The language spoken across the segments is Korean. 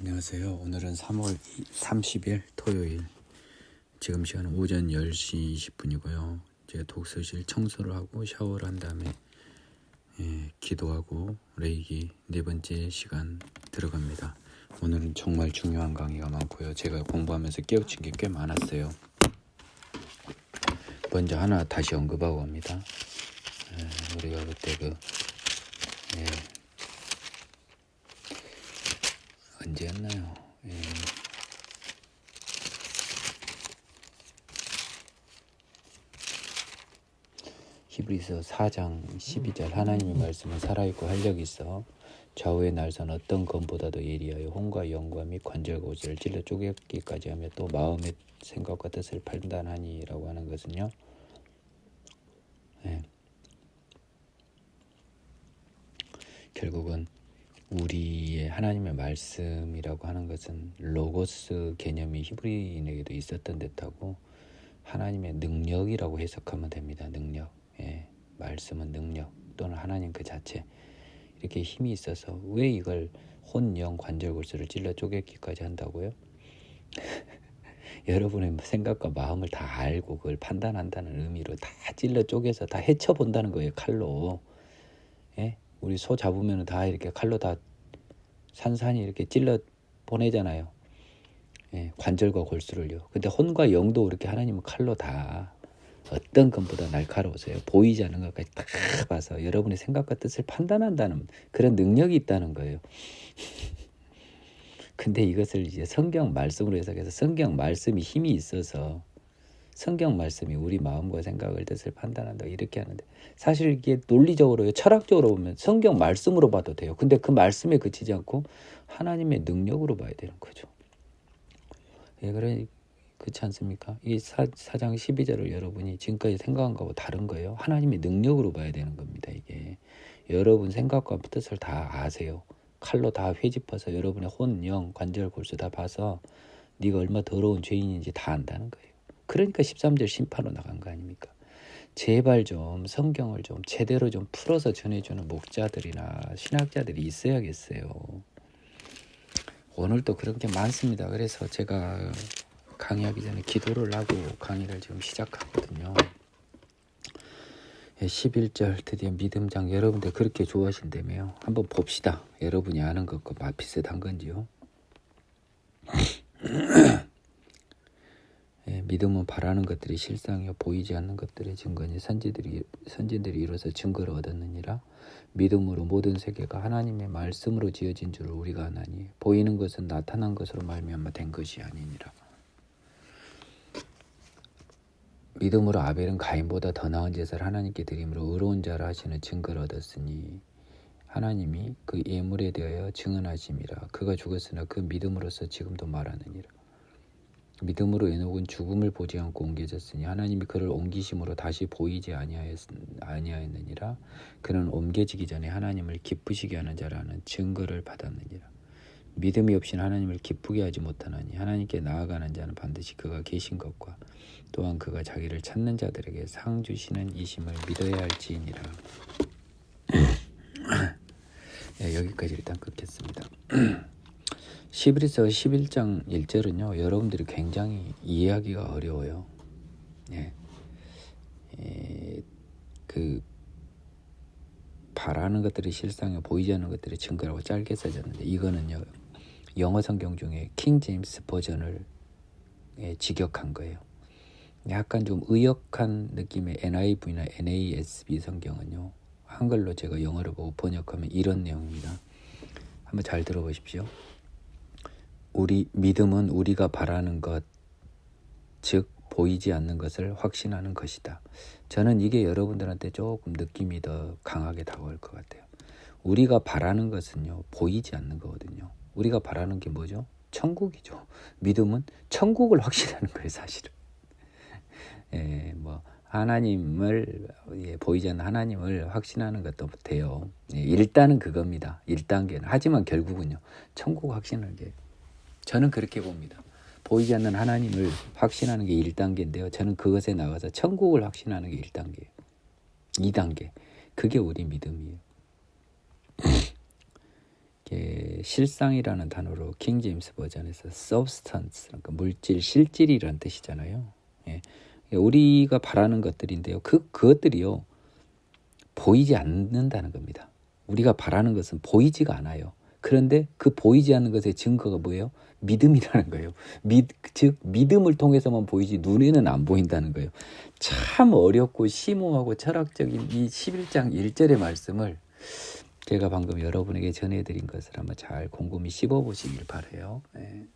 안녕하세요. 오늘은 3월 30일 토요일, 지금 시간은 오전 10시 20분이고요. 이제 독서실 청소를 하고 샤워를 한 다음에 기도하고 레이기 네 번째 시간 들어갑니다. 오늘은 정말 중요한 강의가 많고요. 제가 공부하면서 깨우친 게 꽤 많았어요. 먼저 하나 다시 언급하고 갑니다. 우리가 그때 언제였나요? 히브리서 4장 12절 하나님의 말씀은 살아있고 활력이 있어 좌우의 날선 어떤 검보다도 예리하여 혼과 영과 및 관절과 고지를 찔러 쪼개기까지 하며 또 마음의 생각과 뜻을 판단하니 라고 하는 것은요, 결국은 우리의 하나님의 말씀이라고 하는 것은 로고스 개념이 히브리인에게도 있었던 듯하고 하나님의 능력이라고 해석하면 됩니다. 능력. 말씀은 능력 또는 하나님 그 자체, 이렇게 힘이 있어서 왜 이걸 혼, 영, 관절, 골수를 찔러 쪼개기까지 한다고요? 여러분의 생각과 마음을 다 알고 그걸 판단한다는 의미로 다 찔러 쪼개서 다 헤쳐본다는 거예요. 칼로. 우리 소 잡으면 다 이렇게 칼로 다 산산이 이렇게 찔러 보내잖아요. 관절과 골수를요. 근데 혼과 영도 이렇게 하나님은 칼로 다 어떤 것보다 날카로우세요. 보이지 않는 것까지 다 봐서 여러분의 생각과 뜻을 판단한다는 그런 능력이 있다는 거예요. 근데 이것을 이제 성경 말씀으로 해석해서 성경 말씀이 힘이 있어서 성경 말씀이 우리 마음과 생각을 뜻을 판단한다 이렇게 하는데, 사실 이게 논리적으로 철학적으로 보면 성경 말씀으로 봐도 돼요. 근데 그 말씀에 그치지 않고 하나님의 능력으로 봐야 되는 거죠. 그래 그렇지 않습니까? 이 4장 12절을 여러분이 지금까지 생각한 거하고 다른 거예요. 하나님의 능력으로 봐야 되는 겁니다. 이게 여러분 생각과 뜻을 다 아세요. 칼로 다 회집어서 여러분의 혼, 영, 관절, 골수 다 봐서 네가 얼마 더러운 죄인인지 다 안다는 거예요. 그러니까 13절 심판으로 나간 거 아닙니까? 제발 좀 성경을 좀 제대로 좀 풀어서 전해주는 목자들이나 신학자들이 있어야겠어요. 오늘도 그런 게 많습니다. 그래서 제가 강의하기 전에 기도를 하고 강의를 지금 시작하거든요. 11절 드디어 믿음장, 여러분들 그렇게 좋아하신다며요. 한번 봅시다. 여러분이 아는 것과 비슷한 건지요. 믿음은 바라는 것들이 실상이요 보이지 않는 것들의 증거니 선진들이 이뤄서 증거를 얻었느니라. 믿음으로 모든 세계가 하나님의 말씀으로 지어진 줄을 우리가 아나니 보이는 것은 나타난 것으로 말미암아 된 것이 아니니라. 믿음으로 아벨은 가인보다 더 나은 제사를 하나님께 드림으로 의로운 자라 하시는 증거를 얻었으니 하나님이 그 예물에 대하여 증언하심이라. 그가 죽었으나 그 믿음으로서 지금도 말하느니라. 믿음으로 에녹은 죽음을 보지 않고 옮겨졌으니 하나님이 그를 옮기심으로 다시 보이지 아니하였느니라. 그는 옮겨지기 전에 하나님을 기쁘시게 하는 자라는 증거를 받았느니라. 믿음이 없이는 하나님을 기쁘게 하지 못하나니 하나님께 나아가는 자는 반드시 그가 계신 것과 또한 그가 자기를 찾는 자들에게 상 주시는 이심을 믿어야 할지니라. 여기까지 일단 끊겠습니다. 히브리서 11장 1절은요, 여러분들이 굉장히 이해하기가 어려워요. 그 바라는 것들이 실상에 보이지 않는 것들이 증거라고 짧게 써졌는데, 이거는요 영어 성경 중에 킹 제임스 버전을 직역한 거예요. 약간 좀 의역한 느낌의 NIV나 NASB 성경은요, 한글로 제가 영어로 보고 번역하면 이런 내용입니다. 한번 잘 들어보십시오. 우리 믿음은 우리가 바라는 것, 즉 보이지 않는 것을 확신하는 것이다. 저는 이게 여러분들한테 조금 느낌이 더 강하게 다가올 것 같아요. 우리가 바라는 것은요 보이지 않는 거거든요. 우리가 바라는 게 뭐죠? 천국이죠. 믿음은 천국을 확신하는 거예요, 사실은. 하나님을 보이지 않는 하나님을 확신하는 것도 돼요. 일단은 그겁니다. 1단계는. 하지만 결국은요 천국 확신하는 게, 저는 그렇게 봅니다. 보이지 않는 하나님을 확신하는 게 1단계인데요. 저는 그것에 나가서 천국을 확신하는 게 1단계예요. 2단계. 그게 우리 믿음이에요. 실상이라는 단어로 킹제임스 버전에서 substance, 그러니까 물질, 실질이라는 뜻이잖아요. 예. 우리가 바라는 것들인데요. 그것들이요. 보이지 않는다는 겁니다. 우리가 바라는 것은 보이지가 않아요. 그런데 그 보이지 않는 것의 증거가 뭐예요? 믿음이라는 거예요. 즉 믿음을 통해서만 보이지 눈에는 안 보인다는 거예요. 참 어렵고 심오하고 철학적인 이 11장 1절의 말씀을 제가 방금 여러분에게 전해드린 것을 한번 잘 곰곰이 씹어보시길 바라요. 네.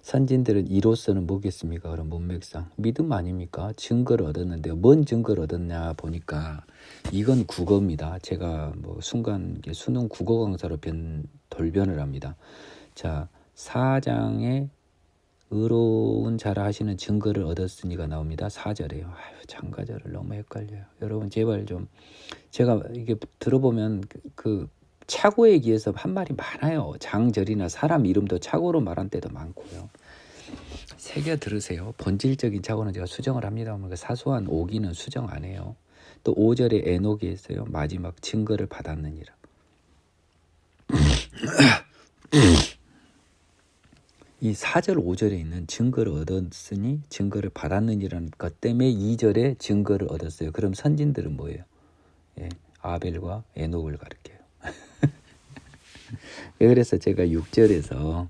선진들은 이로서는 뭐겠습니까? 그럼 문맥상 믿음 아닙니까? 증거를 얻었는데요. 뭔 증거를 얻었냐 보니까 이건 국어입니다. 제가 뭐 순간 수능 국어 강사로 돌변을 합니다. 자, 4장에 의로운 자라 하시는 증거를 얻었으니가 나옵니다. 4절에요. 아유, 장가절을 너무 헷갈려요. 여러분 제발 좀, 제가 이게 들어보면 그 차고에 기해서 한 말이 많아요. 장절이나 사람 이름도 차고로 말한 때도 많고요. 새겨 들으세요. 본질적인 차고는 제가 수정을 합니다만 그 사소한 오기는 수정 안 해요. 또 5절에 에녹이 있어요. 마지막 증거를 받았느니라. 이 4절 5절에 있는 증거를 얻었으니 증거를 받았느니라는 것 때문에 2절에 증거를 얻었어요. 그럼 선진들은 뭐예요? 예, 아벨과 에녹을 가르쳐요. 그래서 제가 6절에서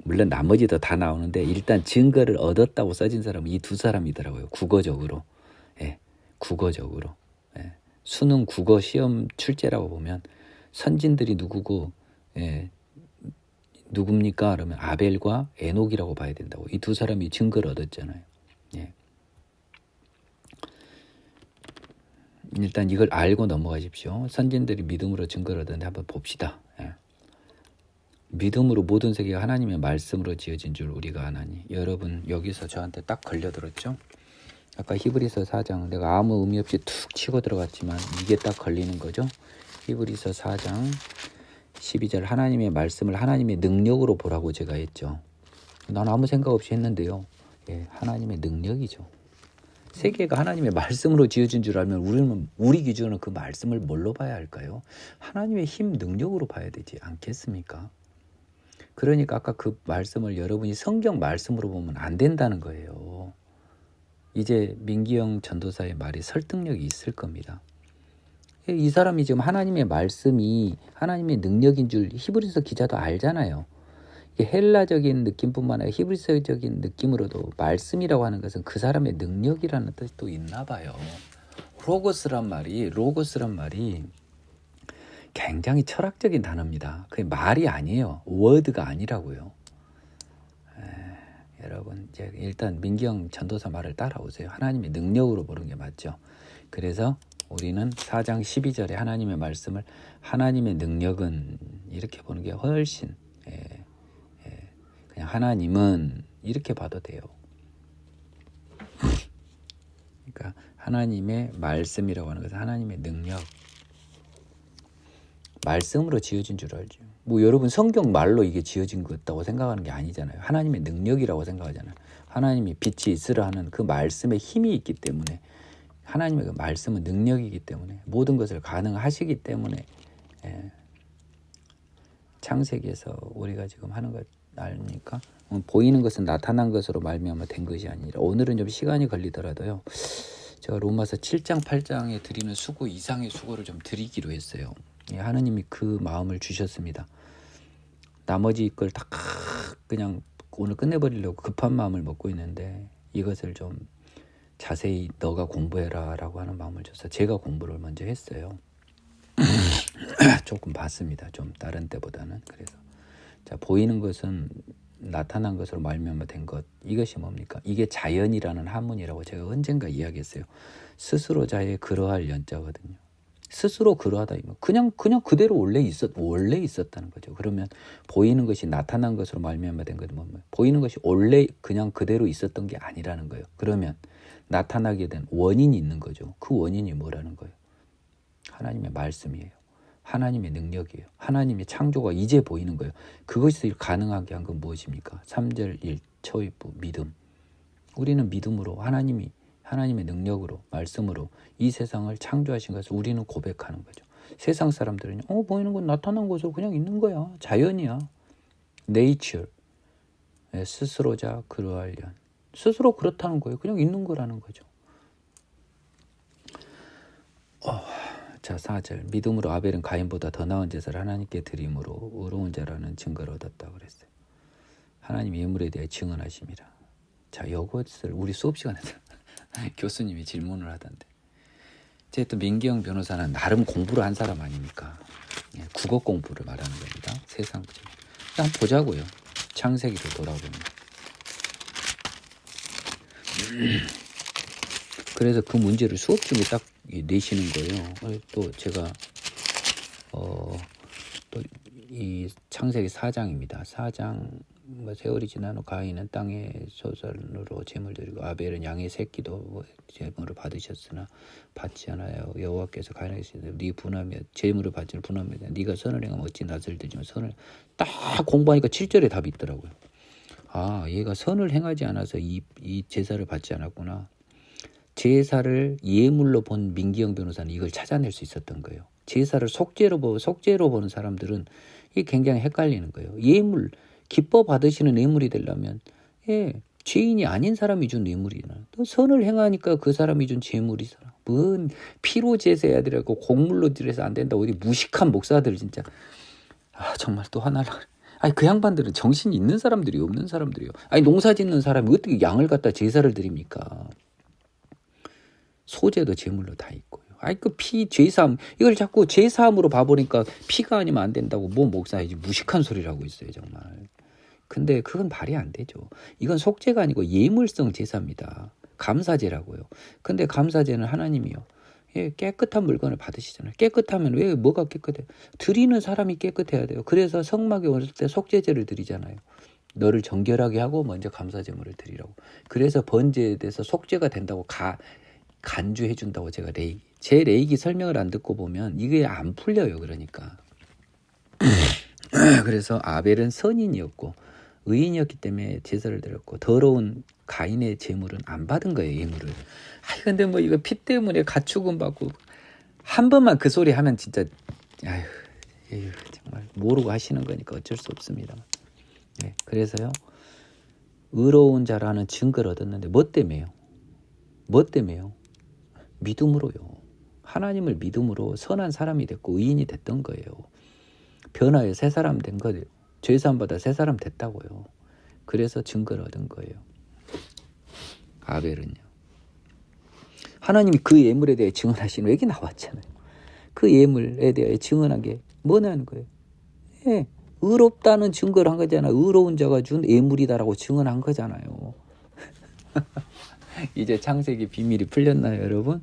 물론 나머지도 다 나오는데 일단 증거를 얻었다고 써진 사람은 이 두 사람이더라고요. 국어적으로. 예, 국어적으로. 예, 수능 국어 시험 출제라고 보면 선진들이 누구고, 예, 누굽니까? 그러면 아벨과 에녹이라고 봐야 된다고. 이 두 사람이 증거를 얻었잖아요. 예. 일단 이걸 알고 넘어가십시오. 선진들이 믿음으로 증거를 얻었는데 한번 봅시다. 예. 믿음으로 모든 세계가 하나님의 말씀으로 지어진 줄 우리가 아나니. 여러분 여기서 저한테 딱 걸려들었죠? 아까 히브리서 4장 내가 아무 의미 없이 툭 치고 들어갔지만 이게 딱 걸리는 거죠. 히브리서 4장 12절 하나님의 말씀을 하나님의 능력으로 보라고 제가 했죠. 난 아무 생각 없이 했는데요. 예, 하나님의 능력이죠. 세계가 하나님의 말씀으로 지어진 줄 알면 우리 기준으로 그 말씀을 뭘로 봐야 할까요? 하나님의 힘, 능력으로 봐야 되지 않겠습니까? 그러니까 아까 그 말씀을 여러분이 성경 말씀으로 보면 안 된다는 거예요. 이제 민기영 전도사의 말이 설득력이 있을 겁니다. 이 사람이 지금 하나님의 말씀이 하나님의 능력인 줄 히브리서 기자도 알잖아요. 헬라적인 느낌뿐만 아니라 히브리서적인 느낌으로도 말씀이라고 하는 것은 그 사람의 능력이라는 뜻도 있나 봐요. 로고스란 말이 굉장히 철학적인 단어입니다. 그게 말이 아니에요. 워드가 아니라고요. 여러분 이제 일단 민기영 전도사 말을 따라오세요. 하나님의 능력으로 보는 게 맞죠. 그래서 우리는 4장 12절에 하나님의 말씀을 하나님의 능력은 이렇게 보는 게 훨씬 그냥 하나님은 이렇게 봐도 돼요. 그러니까 하나님의 말씀이라고 하는 것은 하나님의 능력, 말씀으로 지어진 줄 알죠. 뭐 여러분 성경 말로 이게 지어진 것 같다고 생각하는 게 아니잖아요. 하나님의 능력이라고 생각하잖아요. 하나님이 빛이 있으라 하는 그 말씀에 힘이 있기 때문에, 하나님의 그 말씀은 능력이기 때문에, 모든 것을 가능하시기 때문에, 창세기에서 우리가 지금 하는 것 아닙니까? 보이는 것은 나타난 것으로 말미암아 된 것이 아니라, 오늘은 좀 시간이 걸리더라도요, 제가 로마서 7장 8장에 드리는 수고 이상의 수고를 좀 드리기로 했어요. 하나님이 그 마음을 주셨습니다. 나머지 걸 다 그냥 오늘 끝내버리려고 급한 마음을 먹고 있는데, 이것을 좀 자세히 너가 공부해라 라고 하는 마음을 줘서 제가 공부를 먼저 했어요. 조금 봤습니다. 좀 다른 때보다는. 그래서 자, 보이는 것은 나타난 것으로 말미암아 된 것, 이것이 뭡니까? 이게 자연이라는 한문이라고 제가 언젠가 이야기했어요. 스스로 자에 그러할 연자거든요. 스스로 그러하다, 그냥 그대로 원래 있었다는 거죠. 그러면 보이는 것이 나타난 것으로 말미암아 된 것은 뭡니까? 보이는 것이 원래 그냥 그대로 있었던 게 아니라는 거예요. 그러면 나타나게 된 원인이 있는 거죠. 그 원인이 뭐라는 거예요? 하나님의 말씀이에요. 하나님의 능력이에요. 하나님의 창조가 이제 보이는 거예요. 그것을 가능하게 한 건 무엇입니까? 3절 1 초입부 믿음. 우리는 믿음으로 하나님의 능력으로, 말씀으로 이 세상을 창조하신 것을 우리는 고백하는 거죠. 세상 사람들은 보이는 건 나타난 것으로 그냥 있는 거야. 자연이야. nature. 스스로자 그러하련. 스스로 그렇다는 거예요. 그냥 있는 거라는 거죠. 자, 4절. 믿음으로 아벨은 가인보다 더 나은 제사를 하나님께 드림으로 의로운 자라는 증거를 얻었다고 그랬어요. 하나님 예물에 대해 증언하심이라. 자, 이것을 우리 수업 시간에서 교수님이 질문을 하던데. 제 또 민기영 변호사는 나름 공부를 한 사람 아닙니까? 국어 공부를 말하는 겁니다. 세상 한번 보자고요. 창세기로 돌아보면. 그래서 그 문제를 수업 중에 딱 내시는 거예요. 또 제가 또 이 창세기 4장입니다. 4장 세월이 지난 후 가인은 땅의 소산으로 제물 드리고 아벨은 양의 새끼도 제물을 받으셨으나 받지 않아요. 여호와께서 가인에게 이르시되 네 분하며 제물을 받지는 분하며 네가 선을 행하면 어찌 낯을 들지만 선을 딱 공부하니까 7절에 답이 있더라고요. 아, 얘가 선을 행하지 않아서 이 제사를 받지 않았구나. 제사를 예물로 본 민기영 변호사는 이걸 찾아낼 수 있었던 거예요. 제사를 속죄로 보는 사람들은 이게 굉장히 헷갈리는 거예요. 예물, 기뻐 받으시는 예물이 되려면 죄인이 아닌 사람이 준 예물이나 또 선을 행하니까 그 사람이 준 제물이잖아. 뭔 피로 제사해야 되라고 곡물로 드려서 안 된다. 어디 무식한 목사들 진짜. 정말 또 하나를. 그 양반들은 정신이 있는 사람들이 없는 사람들이요. 농사 짓는 사람이 어떻게 양을 갖다 제사를 드립니까? 소재도 제물로 다 있고요. 그 피 죄사함 이걸 자꾸 죄사함으로 봐보니까 피가 아니면 안 된다고 뭐 목사이지 무식한 소리를 하고 있어요 정말. 근데 그건 말이 안 되죠. 이건 속죄가 아니고 예물성 제사입니다. 감사제라고요. 근데 감사제는 하나님이요. 깨끗한 물건을 받으시잖아요. 깨끗하면 왜 뭐가 깨끗해? 드리는 사람이 깨끗해야 돼요. 그래서 성막에 왔을 때 속죄제를 드리잖아요. 너를 정결하게 하고 먼저 감사제물을 드리라고. 그래서 번제에 대해서 속죄가 된다고 간주해 준다고 제가 제 레이기 설명을 안 듣고 보면 이게 안 풀려요. 그러니까. 그래서 아벨은 선인이었고 의인이었기 때문에 제사를 드렸고 더러운 가인의 제물은 안 받은 거예요. 예물을. 근데 뭐 이거 피 때문에 가축은 받고 한 번만 그 소리 하면 진짜 정말 모르고 하시는 거니까 어쩔 수 없습니다. 그래서요. 의로운 자라는 증거를 얻었는데 뭐 때문에요? 믿음으로요. 하나님을 믿음으로 선한 사람이 됐고 의인이 됐던 거예요. 변화해 새 사람 된 거예요. 죄사함받아 새 사람 됐다고요. 그래서 증거를 얻은 거예요. 아벨은요. 하나님이 그 예물에 대해 증언하시는 얘기 나왔잖아요. 그 예물에 대해 증언한 게 뭐냐는 거예요. 의롭다는 증거를 한 거잖아요. 의로운 자가 준 예물이다라고 증언한 거잖아요. 이제 창세기 비밀이 풀렸나요, 여러분?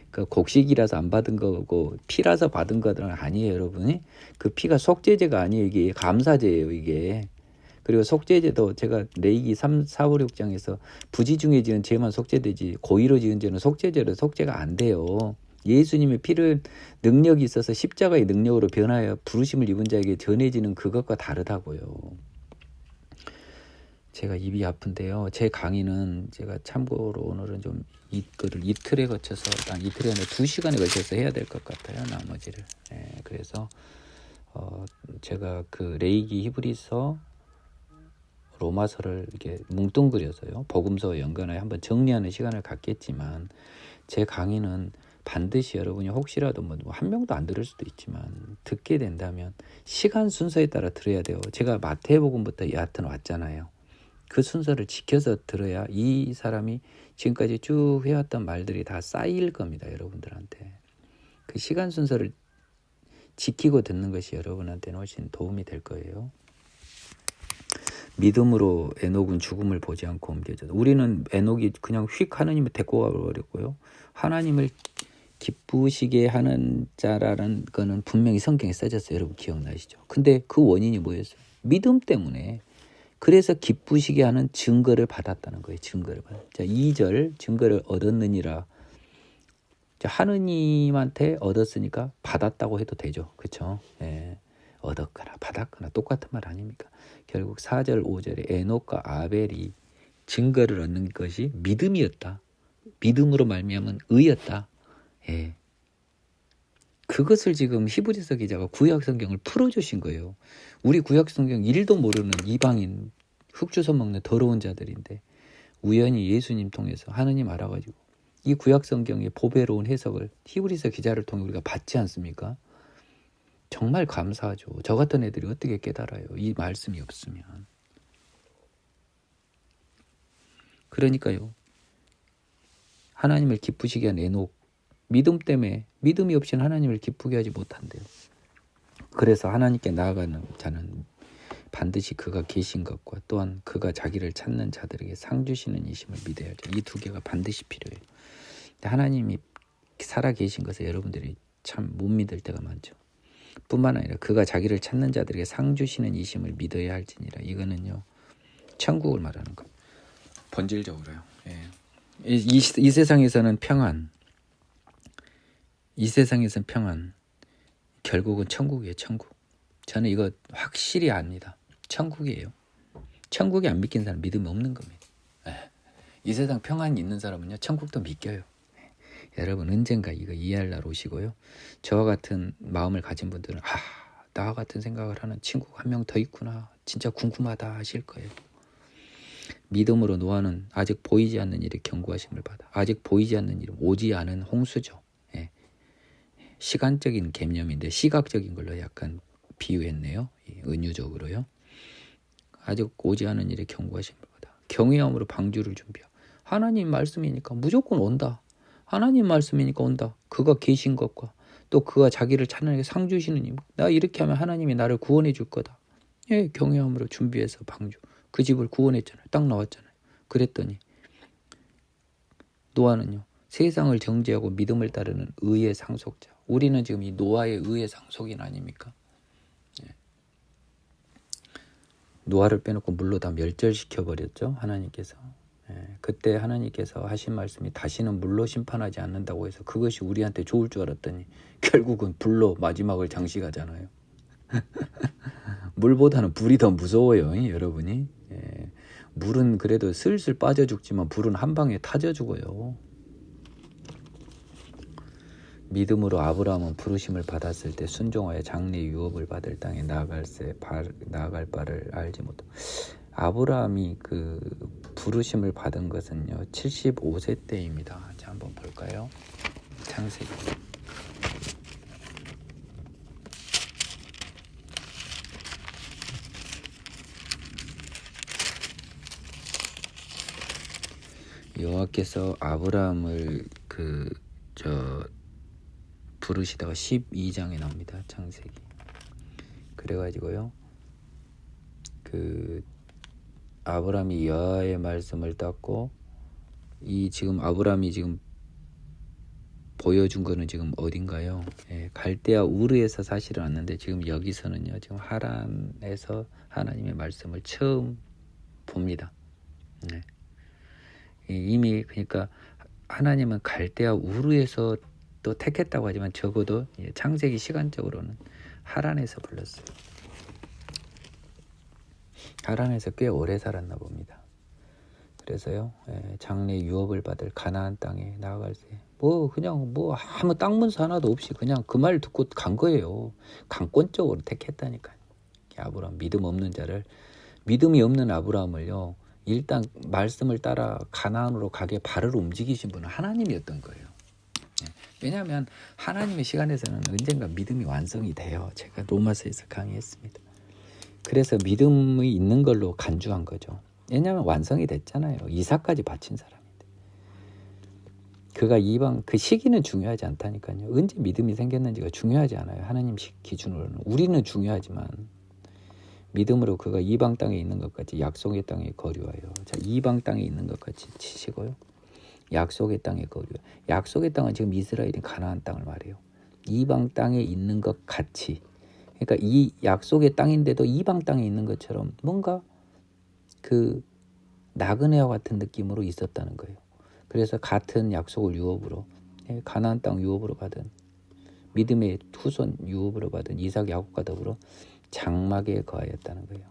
그 곡식이라서 안 받은 거고 피라서 받은 거는 아니에요, 여러분이. 그 피가 속죄제가 아니에요. 이게 감사제예요, 이게. 그리고 속죄제도 제가 레이기 3, 4, 5, 6장에서 부지 중에 지은 죄만 속죄되지 고의로 지은 죄는 속죄가 안 돼요. 예수님의 피를 능력이 있어서 십자가의 능력으로 변하여 부르심을 입은 자에게 전해지는 그것과 다르다고요. 제가 입이 아픈데요. 제 강의는 제가 참고로 오늘은 좀 이거를 이틀에 걸쳐서 딱 이틀에 아니라 2시간에 걸쳐서 해야 될 것 같아요. 나머지를. 그래서 제가 그 레이기 히브리서 로마서를 이렇게 뭉뚱그려서요. 복음서 연관하여 한번 정리하는 시간을 갖겠지만 제 강의는 반드시 여러분이 혹시라도 뭐 한 명도 안 들을 수도 있지만 듣게 된다면 시간 순서에 따라 들어야 돼요. 제가 마태복음부터 여하튼 왔잖아요. 그 순서를 지켜서 들어야 이 사람이 지금까지 쭉 해왔던 말들이 다 쌓일 겁니다. 여러분들한테. 그 시간 순서를 지키고 듣는 것이 여러분한테는 훨씬 도움이 될 거예요. 믿음으로 에녹은 죽음을 보지 않고 옮겨졌다. 우리는 에녹이 그냥 휙 하나님을 데리고 가버렸고요. 하나님을 기쁘시게 하는 자라는 거는 분명히 성경에 써졌어요. 여러분 기억나시죠? 근데 그 원인이 뭐였어요? 믿음 때문에. 그래서 기쁘시게 하는 증거를 받았다는 거예요. 증거를 받았다. 자, 2절 증거를 얻었느니라. 자, 하느님한테 얻었으니까 받았다고 해도 되죠. 그렇죠? 얻었거나 받았거나 똑같은 말 아닙니까? 결국 4절 5절에 에녹과 아벨이 증거를 얻는 것이 믿음이었다. 믿음으로 말미암은 의였다. 그것을 지금 히브리서 기자가 구약 성경을 풀어주신 거예요. 우리 구약 성경 1도 모르는 이방인 흑주서 먹는 더러운 자들인데 우연히 예수님 통해서 하느님 알아가지고 이 구약 성경의 보배로운 해석을 히브리서 기자를 통해 우리가 받지 않습니까? 정말 감사하죠. 저 같은 애들이 어떻게 깨달아요? 이 말씀이 없으면. 그러니까요. 하나님을 기쁘시게 한 에녹, 믿음 때문에 믿음이 없이는 하나님을 기쁘게 하지 못한대요. 그래서 하나님께 나아가는 자는 반드시 그가 계신 것과 또한 그가 자기를 찾는 자들에게 상 주시는 이심을 믿어야 하죠. 이 두 개가 반드시 필요해요. 하나님이 살아 계신 것을 여러분들이 참 못 믿을 때가 많죠. 뿐만 아니라 그가 자기를 찾는 자들에게 상 주시는 이심을 믿어야 할지니라. 이거는요, 천국을 말하는 거. 본질적으로요. 예. 이 세상에서는 평안, 이 세상에서는 평안, 결국은 천국이에요. 천국. 저는 이거 확실히 압니다. 천국이에요. 천국이 안 믿긴 사람 믿음이 없는 겁니다. 이 세상 평안이 있는 사람은요, 천국도 믿겨요. 여러분 언젠가 이거 이해할 날 오시고요. 저와 같은 마음을 가진 분들은 나와 같은 생각을 하는 친구가 한 명 더 있구나. 진짜 궁금하다 하실 거예요. 믿음으로 노아는 아직 보이지 않는 일에 경고하심을 받아. 아직 보이지 않는 일은 오지 않은 홍수죠. 예. 시간적인 개념인데 시각적인 걸로 약간 비유했네요. 은유적으로요. 아직 오지 않은 일에 경고하심을 받아. 경외함으로 방주를 준비하고. 하나님 말씀이니까 무조건 온다. 하나님 말씀이니까 온다. 그가 계신 것과 또 그가 자기를 찾는 상 주시는 님. 나 이렇게 하면 하나님이 나를 구원해 줄 거다. 예, 경외함으로 준비해서 방주. 그 집을 구원했잖아요. 딱 나왔잖아요. 그랬더니 노아는요, 세상을 정죄하고 믿음을 따르는 의의 상속자. 우리는 지금 이 노아의 의의 상속인 아닙니까? 예. 노아를 빼놓고 물로 다 멸절시켜 버렸죠. 하나님께서. 예. 그때 하나님께서 하신 말씀이 다시는 물로 심판하지 않는다고 해서 그것이 우리한테 좋을 줄 알았더니 결국은 불로 마지막을 장식하잖아요. 물보다는 불이 더 무서워요. 여러분이. 예. 물은 그래도 슬슬 빠져 죽지만 불은 한 방에 타져 죽어요. 믿음으로 아브라함은 부르심을 받았을 때 순종하여 장래 유업을 받을 땅에 나아갈 바를 알지 못하고. 아브라함이 그 부르심을 받은 것은요 75세 때입니다. 자, 한번 볼까요? 창세기. 여호와께서 아브라함을 부르시다가 12장에 나옵니다. 창세기. 그래가지고요. 아브라함이 여호와의 말씀을 땄고 지금 아브라함이 지금 보여준 거는 지금 어딘가요? 예, 갈대아 우르에서 사실은 왔는데 지금 여기서는요. 지금 하란에서 하나님의 말씀을 처음 봅니다. 네. 이미 그러니까 하나님은 갈대아 우르에서 또 택했다고 하지만 적어도 창세기 시간적으로는 하란에서 불렀어요. 하란에서 꽤 오래 살았나 봅니다. 그래서요, 장래 유업을 받을 가나안 땅에 나아갈 때 그냥 아무 땅 문서 하나도 없이 그냥 그 말 듣고 간 거예요. 강권적으로 택했다니까요. 아브라함, 믿음 없는 자를, 믿음이 없는 아브라함을요, 일단 말씀을 따라 가나안으로 가게 발을 움직이신 분은 하나님이었던 거예요. 왜냐하면 하나님의 시간에서는 언젠가 믿음이 완성이 돼요. 제가 로마서에서 강의했습니다. 그래서 믿음이 있는 걸로 간주한 거죠. 왜냐하면 완성이 됐잖아요. 이삭까지 바친 사람인데. 그가 이방, 그 시기는 중요하지 않다니까요. 언제 믿음이 생겼는지가 중요하지 않아요. 하나님 기준으로는. 우리는 중요하지만 믿음으로 그가 이방 땅에 있는 것까지 약속의 땅에 거류하여. 자, 이방 땅에 있는 것까지 치시고요. 약속의 땅에 거류하여. 약속의 땅은 지금 이스라엘이 가나안 땅을 말해요. 이방 땅에 있는 것 같이. 그러니까 이 약속의 땅인데도 이방 땅에 있는 것처럼 뭔가 그 나그네와 같은 느낌으로 있었다는 거예요. 그래서 같은 약속을 유업으로, 가나안 땅 유업으로 받은, 믿음의 후손 유업으로 받은 이삭 야곱과 더불어 장막에 거하였다는 거예요.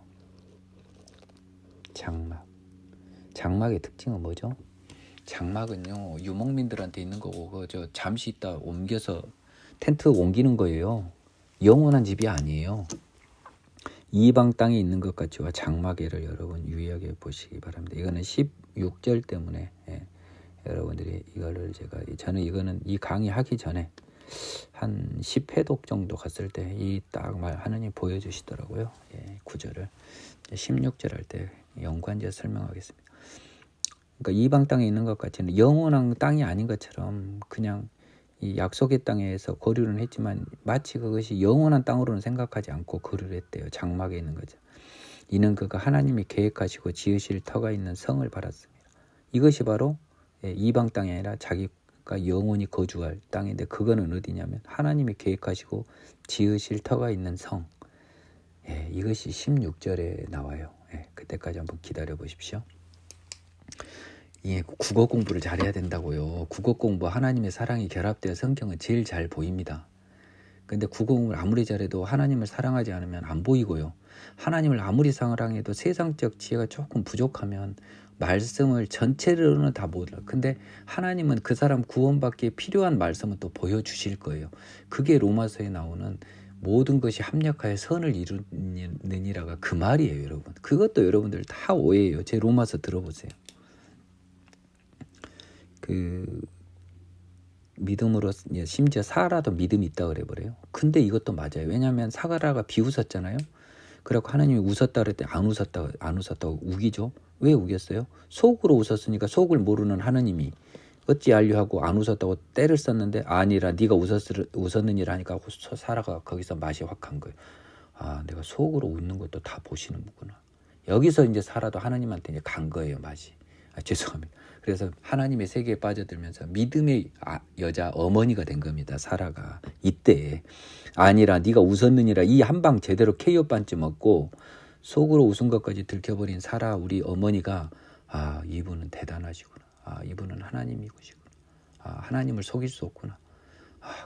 장막. 장막의 특징은 뭐죠? 장막은요 유목민들한테 있는 거고 잠시 있다 옮겨서 텐트 옮기는 거예요. 영원한 집이 아니에요. 이방 땅에 있는 것 같지와 장막에를 여러분 유의하게 보시기 바랍니다. 이거는 16절 때문에 여러분들이 이거를 저는 이거는 이 강의 하기 전에 한 10회독 정도 갔을 때 이 딱 말 하느님 보여주시더라고요. 구절을 16절 할 때 연관지어 설명하겠습니다. 그러니까 이방 땅에 있는 것 같지는 영원한 땅이 아닌 것처럼 그냥 이 약속의 땅에서 거류는 했지만 마치 그것이 영원한 땅으로는 생각하지 않고 거류를 했대요. 장막에 있는 거죠. 이는 그가 하나님이 계획하시고 지으실 터가 있는 성을 바랐습니다. 이것이 바로 이방 땅이 아니라 자기가 영원히 거주할 땅인데 그거는 어디냐면 하나님이 계획하시고 지으실 터가 있는 성. 이것이 16절에 나와요. 그때까지 한번 기다려 보십시오. 국어 공부를 잘해야 된다고요. 국어 공부 하나님의 사랑이 결합되어 성경은 제일 잘 보입니다. 근데 국어 공부를 아무리 잘해도 하나님을 사랑하지 않으면 안 보이고요. 하나님을 아무리 사랑해도 세상적 지혜가 조금 부족하면 말씀을 전체로는 다 못 알아. 근데 하나님은 그 사람 구원받기에 필요한 말씀은 또 보여주실 거예요. 그게 로마서에 나오는 모든 것이 합력하여 선을 이루느니라가 그 말이에요, 여러분. 그것도 여러분들 다 오해예요. 제 로마서 들어보세요. 믿음으로 심지어 사라도 믿음이 있다 그래버려요. 근데 이것도 맞아요. 왜냐하면 사라가 비웃었잖아요. 그래갖고 하나님이 웃었다 그랬더니 안 웃었다고 우기죠. 왜 우겼어요? 속으로 웃었으니까 속을 모르는 하나님이 어찌 알려하고 안 웃었다고 때를 썼는데 아니라 네가 웃었느니라 하니까 사라가 거기서 맛이 확 간 거예요. 내가 속으로 웃는 것도 다 보시는구나. 여기서 이제 사라도 하나님한테 이제 간 거예요, 맛이. 죄송합니다. 그래서 하나님의 세계에 빠져들면서 믿음의 여자 어머니가 된 겁니다. 사라가 이때 아니라 네가 웃었느니라 이 한 방 제대로 KO 반쯤 먹고 속으로 웃은 것까지 들켜버린 사라 우리 어머니가 이분은 대단하시구나. 이분은 하나님이시구나. 하나님을 속일 수 없구나.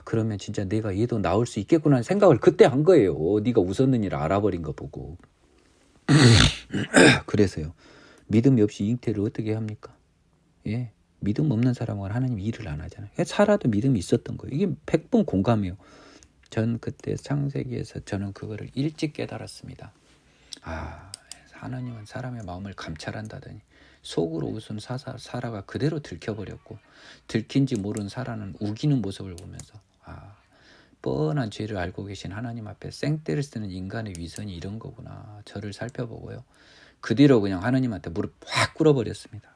그러면 진짜 내가 얘도 나올 수 있겠구나 하는 생각을 그때 한 거예요. 네가 웃었느니라 알아버린 거 보고. 그래서요. 믿음이 없이 잉태를 어떻게 합니까? 믿음 없는 사람은 하나님 일을 안 하잖아요. 사라도 믿음이 있었던 거예요. 이게 100번 공감해요. 전 그때 창세기에서 저는 그거를 일찍 깨달았습니다. 하나님은 사람의 마음을 감찰한다더니 속으로 웃은 사라가 그대로 들켜버렸고 들킨지 모르는 사라는 우기는 모습을 보면서 뻔한 죄를 알고 계신 하나님 앞에 생떼를 쓰는 인간의 위선이 이런 거구나. 저를 살펴보고요. 그 뒤로 그냥 하나님한테 무릎 확 꿇어버렸습니다.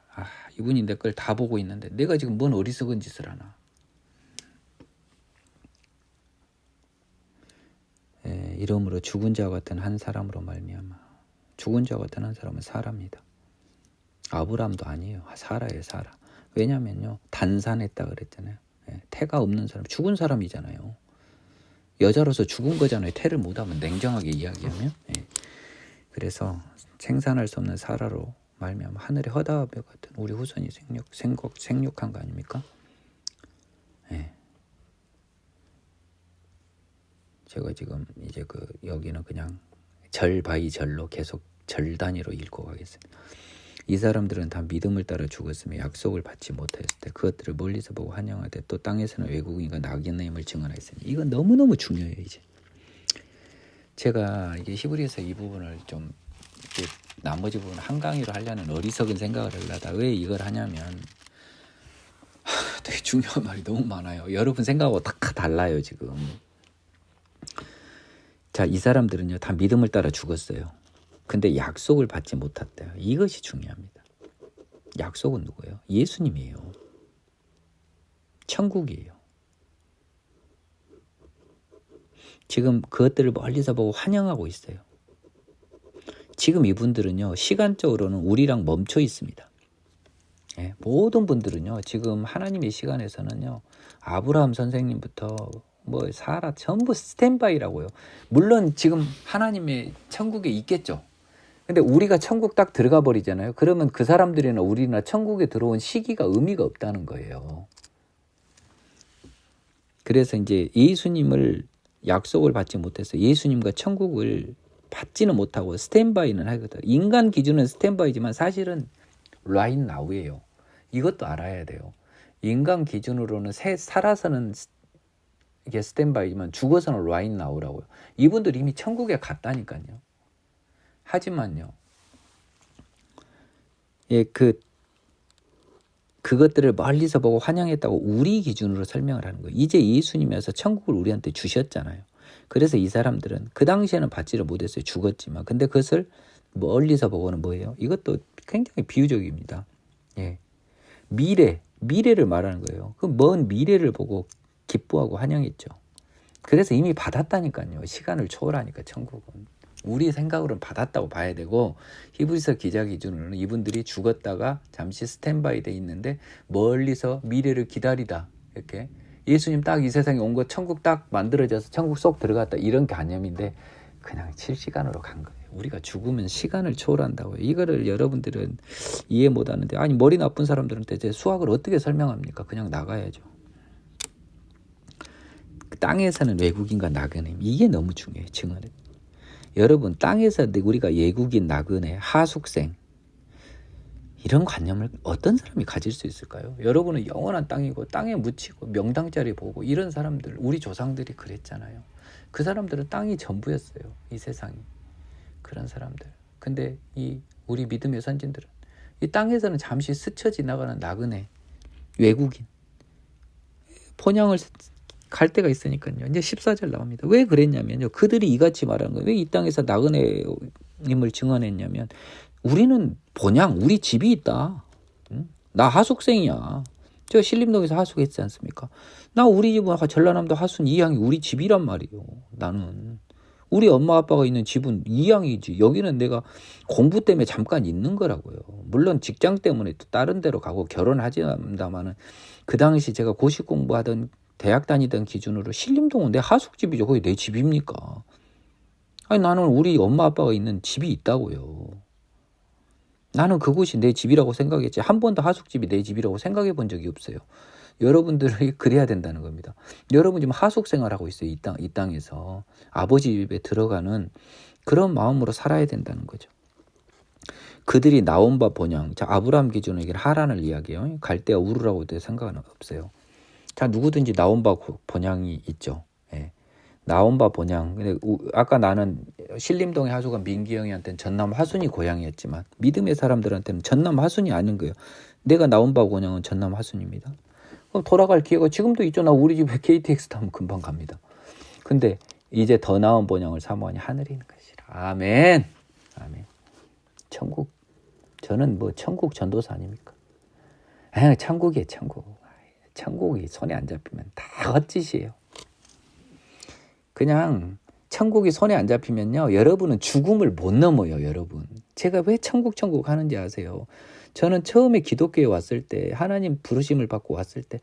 이분이 내 걸 다 보고 있는데 내가 지금 뭔 어리석은 짓을 하나. 이러므로 죽은 자와 같은 한 사람으로 말미암아. 죽은 자와 같은 한 사람은 사라입니다. 아브라함도 아니에요. 사라예요, 사라. 왜냐면요, 단산했다 그랬잖아요. 태가 없는 사람, 죽은 사람이잖아요. 여자로서 죽은 거잖아요. 태를 못하면 냉정하게 이야기하면. 그래서 생산할 수 없는 사라로 말미암아 하늘의 허다하며 같은 우리 후손이 생육한 거 아닙니까? 제가 지금 이제 여기는 그냥 절 바이 절로 계속 절 단위로 읽고 가겠습니다. 이 사람들은 다 믿음을 따라 죽었으며 약속을 받지 못하였을 때 그것들을 멀리서 보고 환영하되 또 땅에서는 외국인과 낙인임을 증언하였으니 이건 너무너무 중요해요. 이제 제가 이게 히브리서 이 부분을 좀 이렇게 나머지 부분 한강의로 하려는 어리석은 생각을 하려다 왜 이걸 하냐면 되게 중요한 말이 너무 많아요. 여러분 생각하고 다 달라요 지금. 자, 이 사람들은요 다 믿음을 따라 죽었어요. 근데 약속을 받지 못했대요. 이것이 중요합니다. 약속은 누구예요? 예수님이에요. 천국이에요. 지금 그것들을 멀리서 보고 환영하고 있어요. 지금 이분들은요 시간적으로는 우리랑 멈춰 있습니다. 모든 분들은요 지금 하나님의 시간에서는요 아브라함 선생님부터 사라 전부 스탠바이라고요. 물론 지금 하나님의 천국에 있겠죠. 근데 우리가 천국 딱 들어가 버리잖아요. 그러면 그 사람들이나 우리나 천국에 들어온 시기가 의미가 없다는 거예요. 그래서 이제 예수님을 약속을 받지 못해서 예수님과 천국을 받지는 못하고 스탠바이는 하거든. 인간 기준은 스탠바이지만 사실은 right now예요. 이것도 알아야 돼요. 인간 기준으로는 살아서는 이게 스탠바이지만 죽어서는 라인 나오라고요. 이분들 이미 천국에 갔다니까요. 하지만요, 예, 그것들을 멀리서 보고 환영했다고 우리 기준으로 설명을 하는 거예요. 이제 예수님이어서 천국을 우리한테 주셨잖아요. 그래서 이 사람들은 그 당시에는 받지를 못했어요. 죽었지만. 근데 그것을 멀리서 보고는 뭐예요? 이것도 굉장히 비유적입니다. 예. 미래를 말하는 거예요. 그 먼 미래를 보고 기뻐하고 환영했죠. 그래서 이미 받았다니까요. 시간을 초월하니까 천국은. 우리 생각으로는 받았다고 봐야 되고, 히브리서 기자 기준으로는 이분들이 죽었다가 잠시 스탠바이 돼 있는데 멀리서 미래를 기다리다, 이렇게 예수님 딱 이 세상에 온 거 천국 딱 만들어져서 천국 속 들어갔다, 이런 개념인데 그냥 7시간으로 간 거예요. 우리가 죽으면 시간을 초월한다고요. 이거를 여러분들은 이해 못하는데, 아니 머리 나쁜 사람들한테 제 수학을 어떻게 설명합니까? 그냥 나가야죠. 땅에서는 외국인과 나그네, 이게 너무 중요해요. 증언은. 여러분, 땅에서 우리가 외국인, 나그네, 하숙생, 이런 관념을 어떤 사람이 가질 수 있을까요? 여러분은 영원한 땅이고 땅에 묻히고 명당자리 보고 이런 사람들, 우리 조상들이 그랬잖아요. 그 사람들은 땅이 전부였어요. 이 세상이. 그런 사람들. 근데 우리 믿음의 선진들은 이 땅에서는 잠시 스쳐 지나가는 나그네, 외국인, 본향을 갈 때가 있으니까요. 이제 14절 나옵니다. 왜 그랬냐면요, 그들이 이같이 말하는 거예요. 왜 이 땅에서 나그네임을 증언했냐면, 우리는 본향, 우리 집이 있다. 응? 나 하숙생이야. 저 신림동에서 하숙했지 않습니까? 나 우리 집은 전라남도 하순 이양이 우리 집이란 말이에요. 나는 우리 엄마 아빠가 있는 집은 이양이지. 여기는 내가 공부 때문에 잠깐 있는 거라고요. 물론 직장 때문에 또 다른 데로 가고 결혼하지 않는다마는, 그 당시 제가 고시 공부하던 대학 다니던 기준으로 신림동은 내 하숙집이죠. 거기 내 집입니까? 아니, 나는 우리 엄마 아빠가 있는 집이 있다고요. 나는 그곳이 내 집이라고 생각했지, 한 번도 하숙집이 내 집이라고 생각해 본 적이 없어요. 여러분들이 그래야 된다는 겁니다. 여러분 지금 하숙 생활하고 있어요. 이 땅에서 아버지 집에 들어가는 그런 마음으로 살아야 된다는 거죠. 그들이 나온 바 본향, 자, 아브라함 기준으로 이게 하란을 이야기해요. 갈대아 우르라고 생각은 없어요. 자, 누구든지 나온 바 본향이 있죠. 예. 나온 바 본향. 근데 아까 나는 신림동의 하수가 민기 형이한테는 전남 화순이 고향이었지만, 믿음의 사람들한테는 전남 화순이 아닌 거예요. 내가 나온 바 본향은 전남 화순입니다. 그럼 돌아갈 기회가 지금도 있죠. 나 우리 집에 KTX 타면 금방 갑니다. 근데 이제 더 나은 본향을 사모하니 하늘에 있는 것이라. 아멘. 아멘. 천국. 저는 뭐 천국 전도사 아닙니까? 천국이에요, 천국. 천국이 손에 안 잡히면 다 헛짓이에요. 그냥 천국이 손에 안 잡히면요, 여러분은 죽음을 못 넘어요. 여러분, 제가 왜 천국 하는지 아세요? 저는 처음에 기독교에 왔을 때, 하나님 부르심을 받고 왔을 때,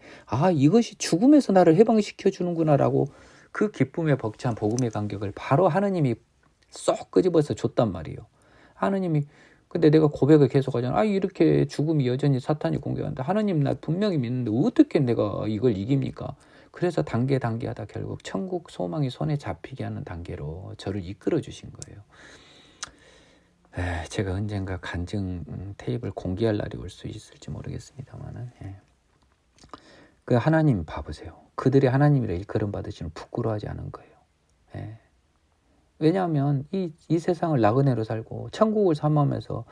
이것이 죽음에서 나를 해방시켜 주는구나라고 그 기쁨에 벅찬 복음의 간격을 바로 하나님이 쏙 끄집어서 줬단 말이에요. 하나님이. 근데 내가 고백을 계속하잖아. 이렇게 죽음이 여전히 사탄이 공격한다. 하나님, 나 분명히 믿는데 어떻게 내가 이걸 이깁니까? 그래서 단계 하다 결국 천국 소망이 손에 잡히게 하는 단계로 저를 이끌어 주신 거예요. 제가 언젠가 간증 테이프를 공개할 날이 올 수 있을지 모르겠습니다만은, 그 하나님 봐보세요. 그들이 하나님이라 일컬음 받으시는 부끄러워하지 않은 거예요. 왜냐하면 이 세상을 나그네로 살고 천국을 사모하면서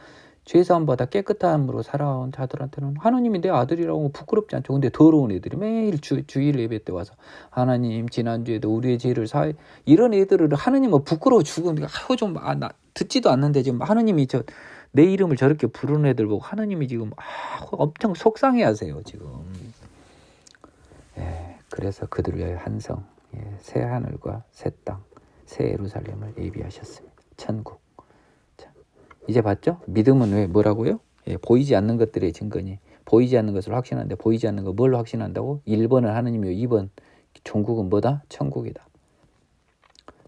죄사함보다 깨끗함으로 살아온 자들한테는 하나님이 내 아들이라고 부끄럽지 않죠. 근데 더러운 애들이 매일 주일 예배 때 와서, 하나님 지난주에도 우리의 죄를 사해, 이런 애들을 하나님은 부끄러워 죽으면 나 듣지도 않는데 지금 하나님이 내 이름을 저렇게 부르는 애들 보고 하나님이 지금 엄청 속상해하세요 지금. 그래서 그들을 위하여 한성, 새 하늘과 새 땅, 새 예루살렘을 예비하셨습니다. 천국. 자, 이제 봤죠? 믿음은 왜 뭐라고요? 보이지 않는 것들의 증거니 보이지 않는 것을 확신하는데, 보이지 않는 거 뭘 확신한다고? 1번은 하느님이요, 2번 종국은 뭐다? 천국이다.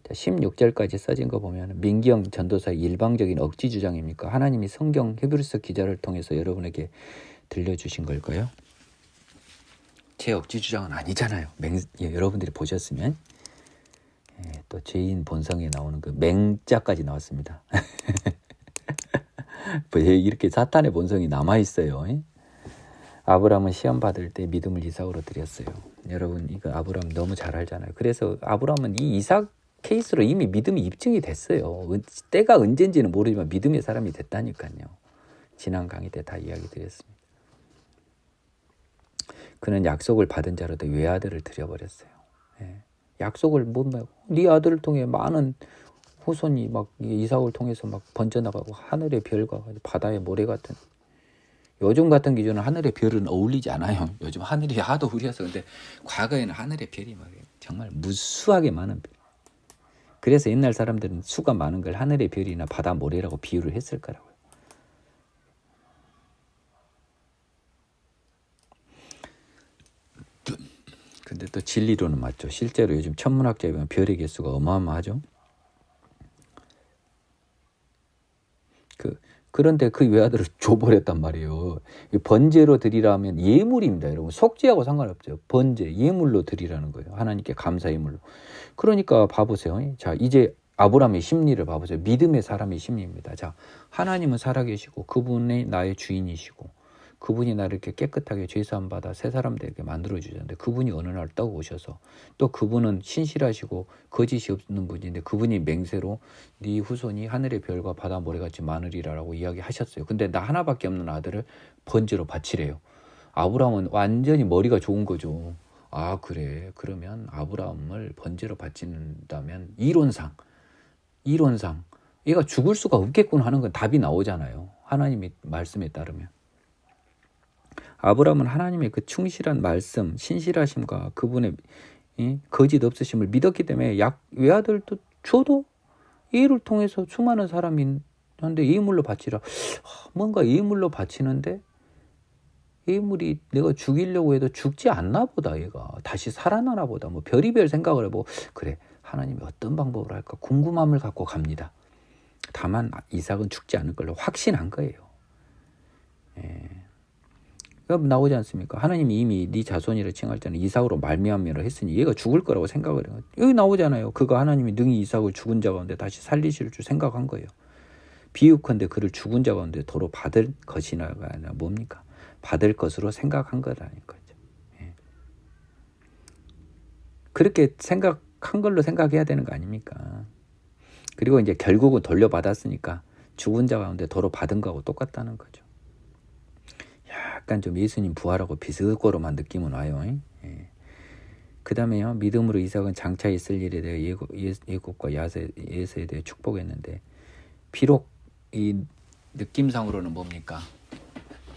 자, 16절까지 써진 거 보면 민기영 전도사의 일방적인 억지 주장입니까? 하나님이 성경 히브리서 기자를 통해서 여러분에게 들려주신 걸까요? 제 억지 주장은 아니잖아요. 여러분들이 보셨으면. 또 죄인 본성에 나오는 그 맹자까지 나왔습니다. 이렇게 사탄의 본성이 남아있어요. 아브라함은 시험 받을 때 믿음을 이삭으로 드렸어요. 여러분 이거 아브라함 너무 잘 알잖아요. 그래서 아브라함은 이 이삭 케이스로 이미 믿음이 입증이 됐어요. 때가 언젠지는 모르지만 믿음의 사람이 됐다니까요. 지난 강의 때 다 이야기 드렸습니다. 그는 약속을 받은 자로도 외아들을 드려버렸어요. 예. 약속을 못 메고 네 아들을 통해 많은 후손이 막 이삭을 통해서 막 번져나가고 하늘의 별과 바다의 모래 같은, 요즘 같은 기준은 하늘의 별은 어울리지 않아요. 요즘 하늘이 하도 흐려서. 근데 과거에는 하늘의 별이 막 정말 무수하게 많은 별. 그래서 옛날 사람들은 수가 많은 걸 하늘의 별이나 바다 모래라고 비유를 했을 거라고요. 근데 또 진리로는 맞죠. 실제로 요즘 천문학자에 보면 별의 개수가 어마어마하죠. 그런데 그 외아들을 줘버렸단 말이에요. 번제로 드리라면 예물입니다, 여러분. 속죄하고 상관없죠. 번제, 예물로 드리라는 거예요. 하나님께 감사 예물로. 그러니까 봐보세요. 자, 이제 아브라함의 심리를 봐보세요. 믿음의 사람의 심리입니다. 자, 하나님은 살아계시고 그분이 나의 주인이시고 그분이 나를 이렇게 깨끗하게 죄사함 받아 새 사람 되게 만들어주셨는데, 그분이 어느 날 떠 오셔서 또 그분은 신실하시고 거짓이 없는 분인데 그분이 맹세로 네 후손이 하늘의 별과 바다 모래같이 많으리라라고 이야기하셨어요. 근데 나 하나밖에 없는 아들을 번제로 바치래요. 아브라함은 완전히 머리가 좋은 거죠. 아 그래, 그러면 아브라함을 번제로 바친다면 이론상 얘가 죽을 수가 없겠군 하는 건 답이 나오잖아요. 하나님의 말씀에 따르면. 아브라함은 하나님의 그 충실한 말씀, 신실하심과 그분의 거짓 없으심을 믿었기 때문에 외아들도 줘도 이를 통해서 수많은 사람이 한데 예물로 바치라. 뭔가 예물로 바치는데 예물이 내가 죽이려고 해도 죽지 않나 보다, 얘가 다시 살아나나 보다, 뭐 별의별 생각을 해보고 그래, 하나님이 어떤 방법으로 할까 궁금함을 갖고 갑니다. 다만 이삭은 죽지 않을 걸로 확신한 거예요. 예. 나오지 않습니까? 하나님이 이미 네 자손이라 칭할 때는 이삭으로 말미암으로 했으니 얘가 죽을 거라고 생각을 해요. 여기 나오잖아요. 그가 하나님이 능히 이삭을 죽은 자 가운데 다시 살리실 줄 생각한 거예요. 비유컨대 그를 죽은 자 가운데 도로 받을 것이나가 아니라 뭡니까? 받을 것으로 생각한 거라는 거죠. 예. 그렇게 생각한 걸로 생각해야 되는 거 아닙니까? 그리고 이제 결국은 돌려받았으니까 죽은 자 가운데 도로 받은 거하고 똑같다는 거죠. 약간 좀 예수님 부활하고 비슷거로만 느낌은 와요. 예. 그 다음에요, 믿음으로 이삭은 장차 있을 일에 대해 예굽과 예세에 대해 축복했는데, 비록 이 느낌상으로는 뭡니까?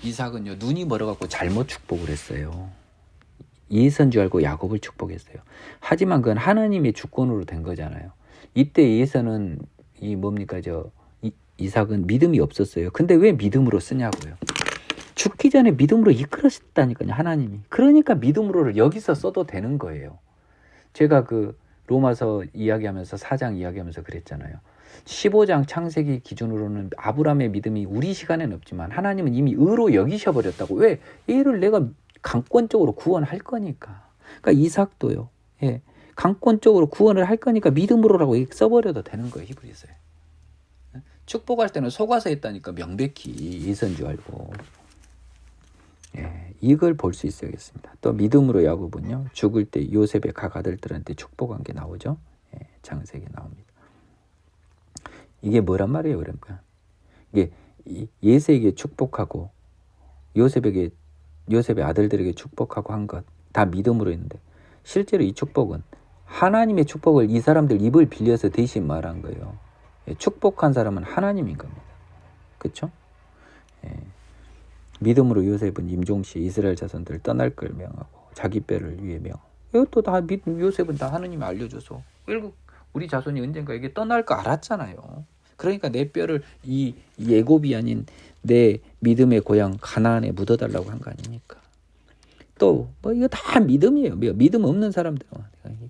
이삭은요 눈이 멀어갖고 잘못 축복을 했어요. 예서인 줄 알고 야곱을 축복했어요. 하지만 그건 하나님의 주권으로 된 거잖아요. 이때 예서는 이삭은 믿음이 없었어요. 근데 왜 믿음으로 쓰냐고요. 죽기 전에 믿음으로 이끌었다니까요, 하나님이. 그러니까 믿음으로를 여기서 써도 되는 거예요. 제가 그 로마서 이야기하면서 4장 이야기하면서 그랬잖아요. 15장 창세기 기준으로는 아브라함의 믿음이 우리 시간에는 없지만 하나님은 이미 의로 여기셔버렸다고. 왜? 얘를 내가 강권적으로 구원할 거니까. 그러니까 이삭도요. 예, 강권적으로 구원을 할 거니까 믿음으로라고 써버려도 되는 거예요, 히브리서에. 축복할 때는 속아서 했다니까, 명백히 예서인 줄 알고. 예, 이걸 볼 수 있어야겠습니다. 또 믿음으로 야곱은요, 죽을 때 요셉의 각 아들들한테 축복한 게 나오죠. 예, 창세기에 나옵니다. 이게 뭐란 말이에요, 그러니까? 이게 예세에게 축복하고 요셉의 아들들에게 축복하고 한 것 다 믿음으로 했는데, 실제로 이 축복은 하나님의 축복을 이 사람들 입을 빌려서 대신 말한 거예요. 예, 축복한 사람은 하나님인 겁니다. 그렇죠? 예. 믿음으로 요셉은 임종시에 이스라엘 자손들을 떠날 걸 명하고 자기 뼈를 위해 명하고, 이것도 다 요셉은 다 하나님이 알려줘서 결국 우리 자손이 언젠가 이게 떠날 거 알았잖아요. 그러니까 내 뼈를 이 애굽이 아닌 내 믿음의 고향 가나안에 묻어달라고 한 거 아닙니까? 또 이거 다 믿음이에요. 믿음 없는 사람들.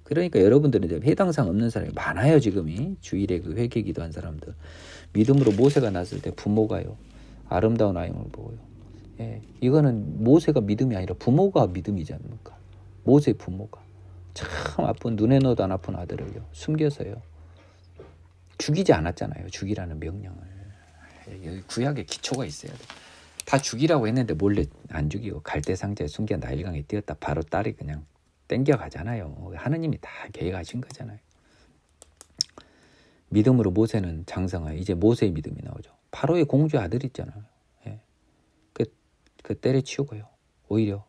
그러니까 여러분들은 이제 해당상 없는 사람이 많아요. 지금이 주일에 그 회개 기도한 사람들. 믿음으로 모세가 났을 때 부모가요, 아름다운 아임을 보고요. 예, 이거는 모세가 믿음이 아니라 부모가 믿음이지 않습니까? 모세 부모가 참 아픈, 눈에 넣어도 안 아픈 아들을요 숨겨서요 죽이지 않았잖아요. 죽이라는 명령을. 여기 구약에 기초가 있어야 돼. 다 죽이라고 했는데 몰래 안 죽이고 갈대상자에 숨겨 나일강에 띄었다. 바로 딸이 그냥 땡겨가잖아요. 하느님이 다 계획하신 거잖아요. 믿음으로 모세는 장성하여. 이제 모세의 믿음이 나오죠. 바로의 공주 아들 있잖아요. 예. 그 때려치우고요. 오히려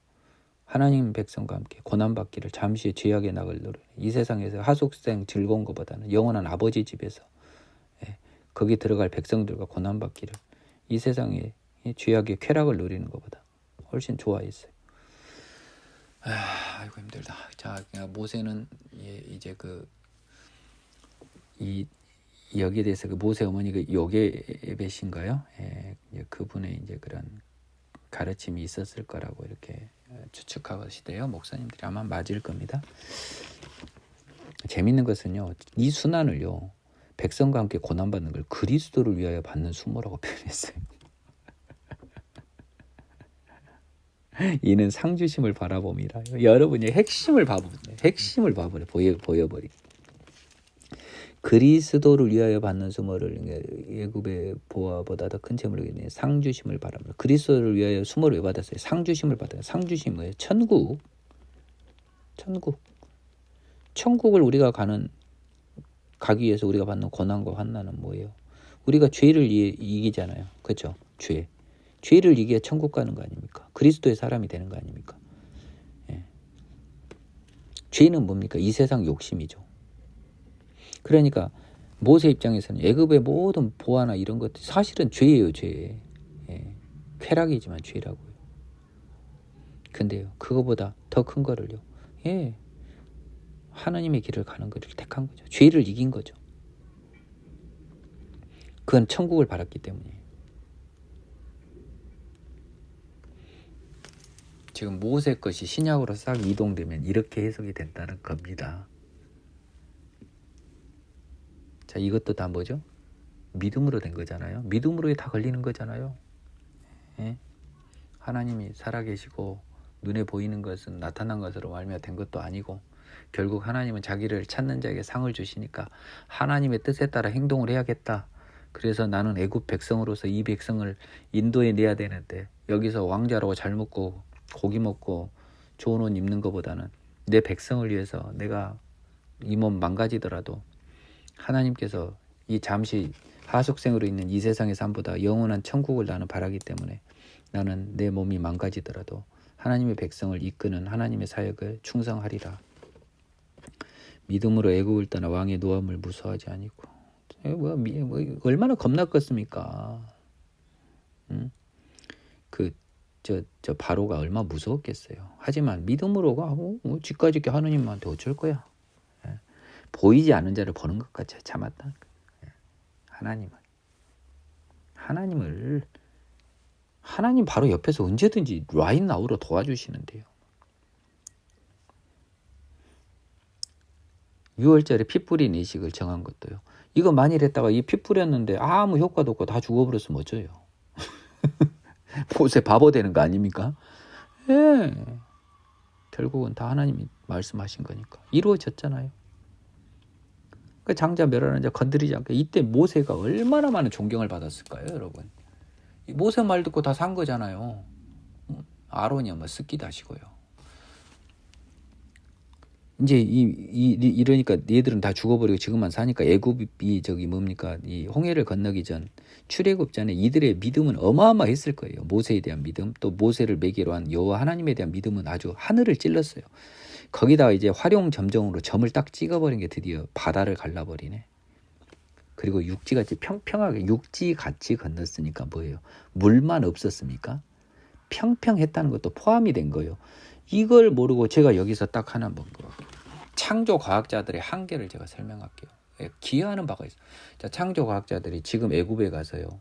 하나님 백성과 함께 고난받기를 잠시 죄악의 낙을 노려. 이 세상에서 하숙생 즐거운 것보다는 영원한 아버지 집에서 거기 들어갈 백성들과 고난받기를 이 세상에 죄악의 쾌락을 누리는 것보다 훨씬 좋아했어요. 아이고 힘들다. 자, 모세는 이제 여기에 대해서 그 모세 어머니 그 요게벳인가요? 그분의 이제 그런 가르침이 있었을 거라고 이렇게 추측하시대요. 목사님들이 아마 맞을 겁니다. 재밌는 것은요, 이 순환을요, 백성과 함께 고난받는 걸 그리스도를 위하여 받는 수모라고 표현했어요. 이는 상주심을 바라봄이라. 여러분이 핵심을 보여버리. 그리스도를 위하여 받는 수모를 애굽의 보화보다 더 큰 재물을 위해 상주심을 바랍니다. 그리스도를 위하여 수모를 왜 받았어요? 상주심을 받아요. 상주심 뭐예요? 천국. 천국을 우리가 가기 위해서 우리가 받는 고난과 환난은 뭐예요? 우리가 죄를 이기잖아요. 그렇죠? 죄를 이겨야 천국 가는 거 아닙니까? 그리스도의 사람이 되는 거 아닙니까? 예. 죄는 뭡니까? 이 세상 욕심이죠. 그러니까 모세 입장에서는 애굽의 모든 보화나 이런 것들 사실은 죄예요. 죄. 예. 쾌락이지만 죄라고요. 근데요, 그거보다 더 큰 거를요, 하나님의 길을 가는 것을 택한 거죠. 죄를 이긴 거죠. 그건 천국을 바랐기 때문이에요. 지금 모세 것이 신약으로 싹 이동되면 이렇게 해석이 된다는 겁니다. 자, 이것도 다 뭐죠? 믿음으로 된 거잖아요. 믿음으로 다 걸리는 거잖아요. 예? 하나님이 살아계시고 눈에 보이는 것은 나타난 것으로 말미암아 된 것도 아니고, 결국 하나님은 자기를 찾는 자에게 상을 주시니까 하나님의 뜻에 따라 행동을 해야겠다. 그래서 나는 애굽 백성으로서 이 백성을 인도해 내야 되는데, 여기서 왕자라고 잘 먹고 고기 먹고 좋은 옷 입는 것보다는 내 백성을 위해서 내가 이 몸 망가지더라도 하나님께서 이 잠시 하숙생으로 있는 이 세상의 삶보다 영원한 천국을 나는 바라기 때문에 나는 내 몸이 망가지더라도 하나님의 백성을 이끄는 하나님의 사역을 충성하리라. 믿음으로 애굽을 떠나 왕의 노함을 무서워하지 아니고. 얼마나 겁났겠습니까? 저 바로가 얼마나 무서웠겠어요. 하지만 믿음으로 쥐까짓 게 하느님한테 어쩔 거야. 보이지 않는 자를 보는 것 같이 참았다. 하나님 바로 옆에서 언제든지 right now로 도와주시는데요. 6월절에 피 뿌린 의식을 정한 것도요. 이거 만일 했다가 이 피 뿌렸는데 아무 효과도 없고 다 죽어버렸으면 어쩌요? 모세 바보 되는 거 아닙니까? 예. 결국은 다 하나님이 말씀하신 거니까 이루어졌잖아요. 그 장자 멸하는 자 건드리지 않게. 이때 모세가 얼마나 많은 존경을 받았을까요, 여러분? 모세 말 듣고 다 산 거잖아요. 아론이 뭐 습기다시고요. 이제 이러니까 얘들은 다 죽어버리고 지금만 사니까 애굽이 이 홍해를 건너기 전 출애굽 전에 이들의 믿음은 어마어마했을 거예요. 모세에 대한 믿음, 또 모세를 매개로 한 여호와 하나님에 대한 믿음은 아주 하늘을 찔렀어요. 거기다가 이제 활용 점정으로 점을 딱 찍어버린 게 드디어 바다를 갈라버리네. 그리고 육지같이 평평하게 육지같이 건넜으니까 뭐예요? 물만 없었습니까? 평평했다는 것도 포함이 된 거예요. 이걸 모르고 제가 여기서 딱 하나 창조 과학자들의 한계를 제가 설명할게요. 기여하는 바가 있어요. 자, 창조 과학자들이 지금 애굽에 가서요,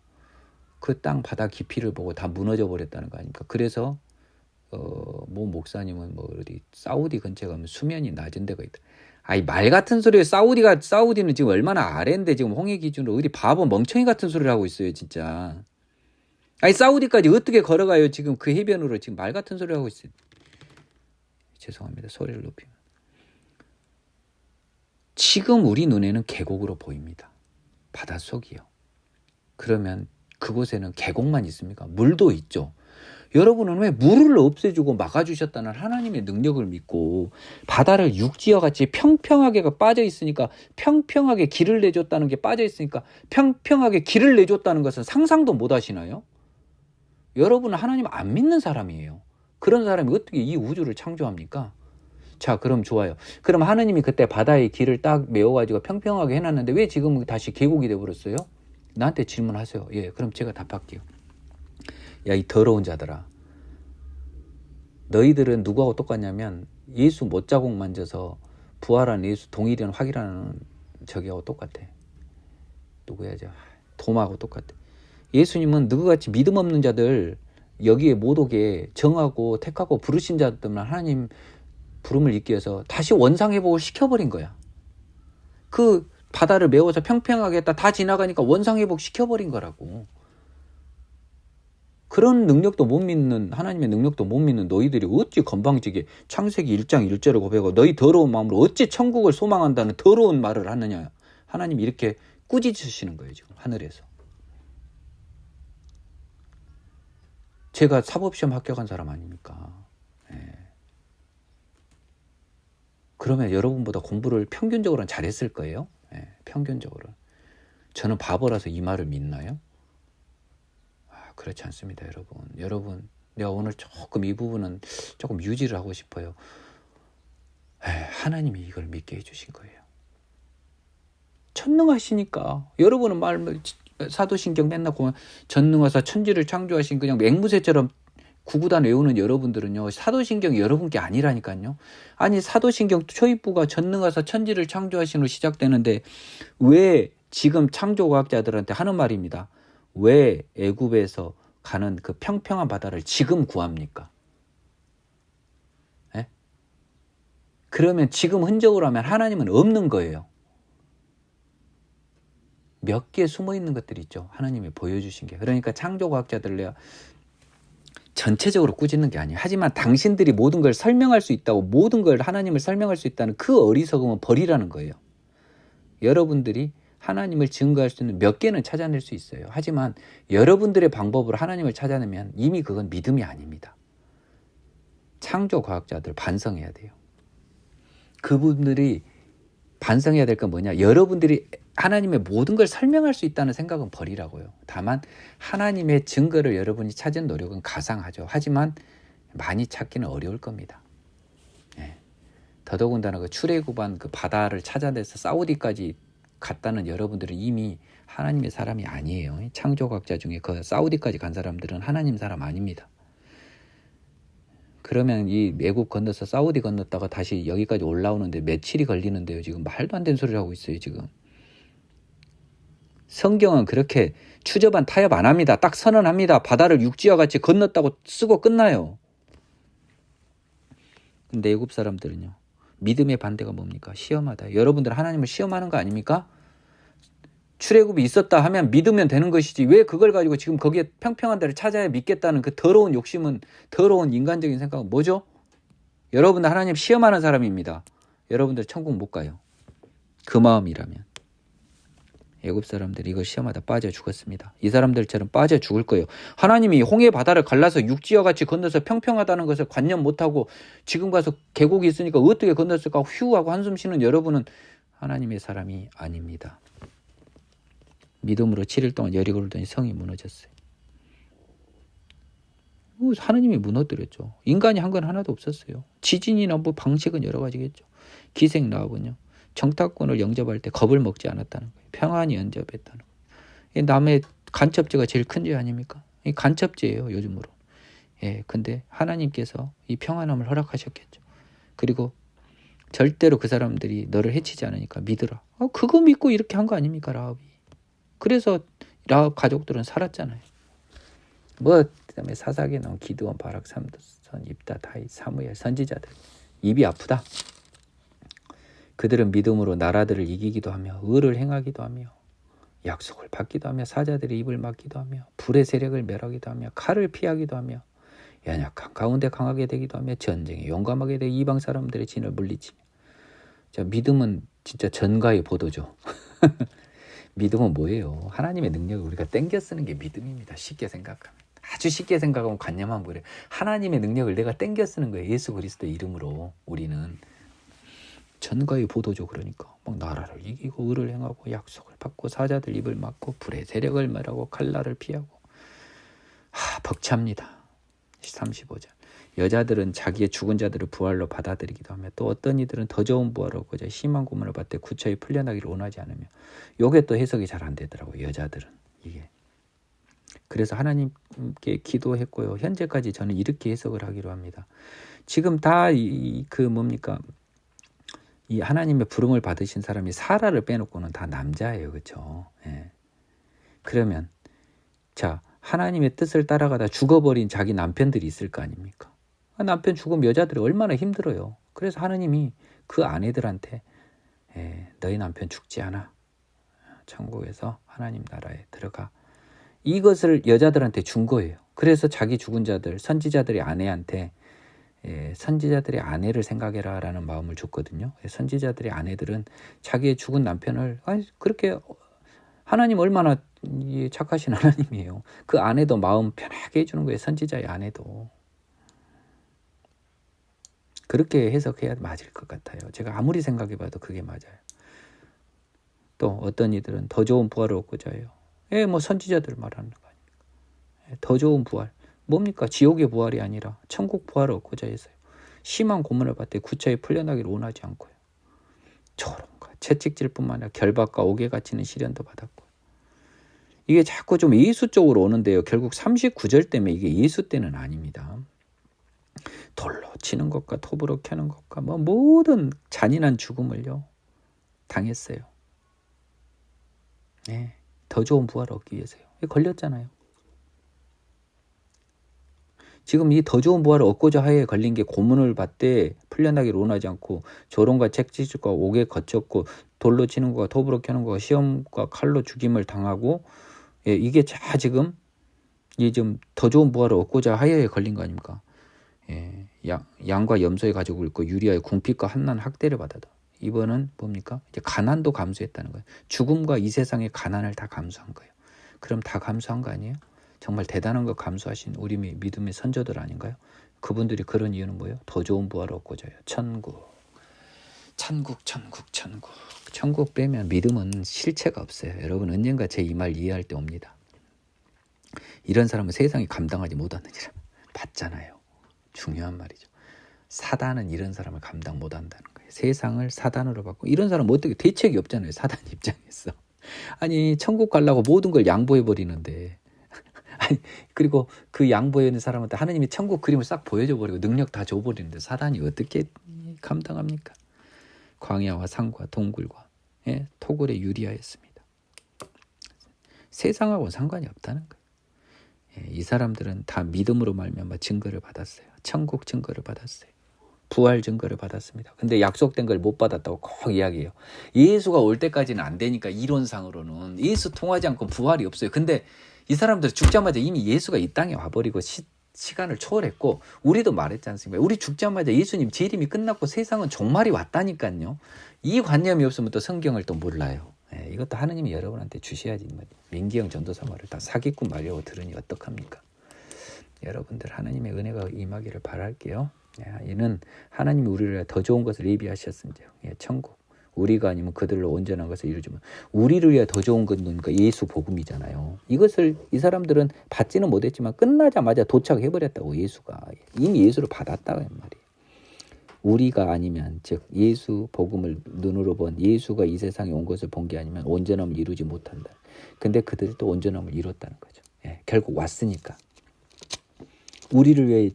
그 땅 바다 깊이를 보고 다 무너져 버렸다는 거 아닙니까? 그래서 모 목사님은 어디 사우디 근처에 가면 수면이 낮은 데가 있다. 아이 말 같은 소리예요. 사우디는 지금 얼마나 아래인데 지금 홍해 기준으로 어디 바보 멍청이 같은 소리를 하고 있어요, 진짜. 아니 사우디까지 어떻게 걸어가요? 지금 그 해변으로 지금 말 같은 소리를 하고 있어요. 죄송합니다. 소리를 높이면. 지금 우리 눈에는 계곡으로 보입니다. 바닷속이요. 그러면 그곳에는 계곡만 있습니까? 물도 있죠. 여러분은 왜 물을 없애주고 막아주셨다는 하나님의 능력을 믿고 바다를 육지와 같이 평평하게가 빠져 있으니까, 평평하게 길을 내줬다는 게 빠져 있으니까 평평하게 길을 내줬다는 것은 상상도 못 하시나요? 여러분은 하나님 안 믿는 사람이에요. 그런 사람이 어떻게 이 우주를 창조합니까? 자, 그럼 좋아요. 그럼 하나님이 그때 바다의 길을 딱 메워가지고 평평하게 해놨는데 왜 지금 다시 계곡이 돼버렸어요? 나한테 질문하세요. 예, 그럼 제가 답할게요. 야, 이 더러운 자들아, 너희들은 누구하고 똑같냐면 예수 못자국 만져서 부활한 예수 동일한 확이라는 저기하고 똑같아. 누구야? 도마하고 똑같아. 예수님은 누구같이 믿음 없는 자들 여기에 못 오게 정하고 택하고 부르신 자들만 하나님 부름을 입기 위해서 다시 원상회복을 시켜버린 거야. 그 바다를 메워서 평평하게 했다 다 지나가니까 원상회복 시켜버린 거라고. 그런 능력도 못 믿는, 하나님의 능력도 못 믿는 너희들이 어찌 건방지게 창세기 1장 1절을 고백하고 너희 더러운 마음으로 어찌 천국을 소망한다는 더러운 말을 하느냐. 하나님이 이렇게 꾸짖으시는 거예요, 지금 하늘에서. 제가 사법시험 합격한 사람 아닙니까? 예. 그러면 여러분보다 공부를 평균적으로는 잘했을 거예요. 예, 평균적으로. 저는 바보라서 이 말을 믿나요? 그렇지 않습니다, 여러분. 여러분, 내가 오늘 조금 이 부분은 조금 유지를 하고 싶어요. 하나님이 이걸 믿게 해주신 거예요. 천능하시니까. 여러분은 사도신경 맨날 보면 전능하사 천지를 창조하신 그냥 맹무새처럼 구구단 외우는 여러분들은요, 사도신경이 여러분께 아니라니까요. 아니, 사도신경 초입부가 전능하사 천지를 창조하신으로 시작되는데 왜 지금 창조과학자들한테 하는 말입니다. 왜 애굽에서 가는 그 평평한 바다를 지금 구합니까? 예? 그러면 지금 흔적으로 하면 하나님은 없는 거예요. 몇 개 숨어 있는 것들이 있죠. 하나님이 보여주신 게. 그러니까 창조과학자들 내가 전체적으로 꾸짖는 게 아니에요. 하지만 당신들이 모든 걸 설명할 수 있다고, 모든 걸 하나님을 설명할 수 있다는 그 어리석음은 버리라는 거예요. 여러분들이 하나님을 증거할 수 있는 몇 개는 찾아낼 수 있어요. 하지만 여러분들의 방법으로 하나님을 찾아내면 이미 그건 믿음이 아닙니다. 창조과학자들 반성해야 돼요. 그분들이 반성해야 될 건 뭐냐? 여러분들이 하나님의 모든 걸 설명할 수 있다는 생각은 버리라고요. 다만 하나님의 증거를 여러분이 찾은 노력은 가상하죠. 하지만 많이 찾기는 어려울 겁니다. 네. 더더군다나 그 출애굽한 그 바다를 찾아내서 사우디까지 갔다는 여러분들은 이미 하나님의 사람이 아니에요. 창조과학자 중에 그 사우디까지 간 사람들은 하나님 사람 아닙니다. 그러면 이 애굽 건너서 사우디 건넜다가 다시 여기까지 올라오는데 며칠이 걸리는데요. 지금 말도 안 되는 소리를 하고 있어요, 지금. 성경은 그렇게 추접한 타협 안 합니다. 딱 선언합니다. 바다를 육지와 같이 건넜다고 쓰고 끝나요. 근데 애굽 사람들은요, 믿음의 반대가 뭡니까? 시험하다. 여러분들 하나님을 시험하는 거 아닙니까? 출애굽이 있었다 하면 믿으면 되는 것이지 왜 그걸 가지고 지금 거기에 평평한 데를 찾아야 믿겠다는 그 더러운 욕심은, 더러운 인간적인 생각은 뭐죠? 여러분들 하나님 시험하는 사람입니다. 여러분들 천국 못 가요. 그 마음이라면. 애굽 사람들이 이걸 시험하다 빠져 죽었습니다. 이 사람들처럼 빠져 죽을 거예요. 하나님이 홍해 바다를 갈라서 육지와 같이 건너서 평평하다는 것을 관념 못하고 지금 가서 계곡이 있으니까 어떻게 건넜을까 휴 하고 한숨 쉬는 여러분은 하나님의 사람이 아닙니다. 믿음으로 7일 동안 여리고를 돌더니 성이 무너졌어요. 하나님이 무너뜨렸죠. 인간이 한 건 하나도 없었어요. 지진이나 뭐 방식은 여러 가지겠죠. 기생라합은요, 정탐꾼을 영접할 때 겁을 먹지 않았다는 거예요. 평안히 영접했다는 거예요. 남의 간첩죄가 제일 큰 죄 아닙니까? 이 간첩죄예요, 요즘으로. 예, 근데 하나님께서 이 평안함을 허락하셨겠죠. 그리고 절대로 그 사람들이 너를 해치지 않으니까 믿으라. 그거 믿고 이렇게 한 거 아닙니까, 라합이. 그래서 라합 가족들은 살았잖아요. 그다음에 사사기에 나온 기드온, 바락, 삼손, 입다, 다윗, 사무엘 선지자들 입이 아프다. 그들은 믿음으로 나라들을 이기기도 하며 의를 행하기도 하며 약속을 받기도 하며 사자들의 입을 막기도 하며 불의 세력을 멸하기도 하며 칼을 피하기도 하며 연약한 가운데 강하게 되기도 하며 전쟁에 용감하게 되 이방 사람들의 진을 물리치며. 자, 믿음은 진짜 전가의 보도죠. 믿음은 뭐예요? 하나님의 능력을 우리가 땡겨 쓰는 게 믿음입니다. 쉽게 생각하면. 아주 쉽게 생각하면 관념한 거래요. 하나님의 능력을 내가 땡겨 쓰는 거예요. 예수 그리스도의 이름으로. 우리는 전가의 보도죠. 그러니까 막 나라를 이기고 의를 행하고 약속을 받고 사자들 입을 막고 불의 세력을 말하고 칼날을 피하고. 벅찹니다. 35절. 여자들은 자기의 죽은 자들을 부활로 받아들이기도 하며 또 어떤 이들은 더 좋은 부활을 얻고자 심한 고문을 받되 구차히 풀려나기를 원하지 않으며, 요게 또 해석이 잘 안 되더라고요. 여자들은 이게. 그래서 하나님께 기도했고요. 현재까지 저는 이렇게 해석을 하기로 합니다. 지금 다 뭡니까? 이 하나님의 부름을 받으신 사람이 사라를 빼놓고는 다 남자예요. 그렇죠? 예. 그러면 자, 하나님의 뜻을 따라가다 죽어버린 자기 남편들이 있을 거 아닙니까? 남편 죽으면 여자들이 얼마나 힘들어요. 그래서 하나님이 그 아내들한테 너희 남편 죽지 않아. 천국에서 하나님 나라에 들어가. 이것을 여자들한테 준 거예요. 그래서 자기 죽은 자들, 선지자들의 아내한테 선지자들의 아내를 생각해라 라는 마음을 줬거든요. 선지자들의 아내들은 자기의 죽은 남편을 그렇게, 하나님 얼마나 착하신 하나님이에요. 그 아내도 마음 편하게 해주는 거예요. 선지자의 아내도. 그렇게 해석해야 맞을 것 같아요. 제가 아무리 생각해봐도 그게 맞아요. 또 어떤 이들은 더 좋은 부활을 얻고자 해요. 뭐 선지자들 말하는 거 아닙니까? 더 좋은 부활. 뭡니까? 지옥의 부활이 아니라 천국 부활을 얻고자 해서요. 심한 고문을 받되 구차히 풀려나기를 원하지 않고요. 조롱과 채찍질 뿐만 아니라 결박과 옥에 갇히는 시련도 받았고. 이게 자꾸 좀 예수 쪽으로 오는데요. 결국 39절 때문에 이게 예수 때는 아닙니다. 돌로 치는 것과 톱으로 캐는 것과 뭐 모든 잔인한 죽음을요 당했어요. 더 좋은 부활을 얻기 위해서요. 걸렸잖아요. 지금 이 더 좋은 부활을 얻고자 하에 걸린 게 고문을 받되 풀려나기를 원하지 않고 조롱과 채찍질과 옥에 갇혔고 돌로 치는 것과 톱으로 캐는 것과 시험과 칼로 죽임을 당하고, 이게 자 지금 이 좀 더 좋은 부활을 얻고자 하에 걸린 거 아닙니까? 양과 염소의 가족을 잃고 유리아의 궁핍과 한난 학대를 받아도 이번은 뭡니까? 이제 가난도 감수했다는 거예요. 죽음과 이 세상의 가난을 다 감수한 거예요. 그럼 다 감수한 거 아니에요? 정말 대단한 거 감수하신 우리 믿음의 선조들 아닌가요? 그분들이 그런 이유는 뭐예요? 더 좋은 부활을 얻고자 해요. 천국 빼면 믿음은 실체가 없어요. 여러분 언젠가 제 이 말 이해할 때 옵니다. 이런 사람은 세상이 감당하지 못하느니라. 맞잖아요. 중요한 말이죠. 사단은 이런 사람을 감당 못한다는 거예요. 세상을 사단으로 받고 이런 사람은 어떻게 대책이 없잖아요. 사단 입장에서. 아니 천국 가려고 모든 걸 양보해버리는데, 아니 그리고 그 양보해는 사람한테 하느님이 천국 그림을 싹 보여줘버리고 능력 다 줘버리는데 사단이 어떻게 감당합니까? 광야와 산과 동굴과 토굴에 유리하였습니다. 세상하고는 상관이 없다는 거예요. 이 사람들은 다 믿음으로 말미암아 증거를 받았어요. 천국 증거를 받았어요. 부활 증거를 받았습니다. 근데 약속된 걸 못 받았다고 꼭 이야기해요. 예수가 올 때까지는 안 되니까 이론상으로는 예수 통하지 않고 부활이 없어요. 근데 이 사람들 죽자마자 이미 예수가 이 땅에 와버리고 시간을 초월했고, 우리도 말했지 않습니까? 우리 죽자마자 예수님 재림이 끝났고 세상은 종말이 왔다니까요. 이 관념이 없으면 또 성경을 또 몰라요. 이것도 하느님이 여러분한테 주셔야지. 민기영 전도사 말을 다 사기꾼 말이라고 들으니 어떡합니까? 여러분들 하나님의 은혜가 임하기를 바랄게요. 이는 하나님이 우리를 위해 더 좋은 것을 예비하셨습니다. 천국. 우리가 아니면 그들로 온전한 것을 이루지만 우리를 위해 더 좋은 건 뭡니까? 예수 복음이잖아요. 이것을 이 사람들은 받지는 못했지만 끝나자마자 도착해버렸다고. 예수가 이미 예수를 받았다고 말이에요. 우리가 아니면 즉 예수 복음을 눈으로 본 예수가 이 세상에 온 것을 본 게 아니면 온전함을 이루지 못한다. 근데 그들도 온전함을 이뤘다는 거죠. 결국 왔으니까. 우리를 위해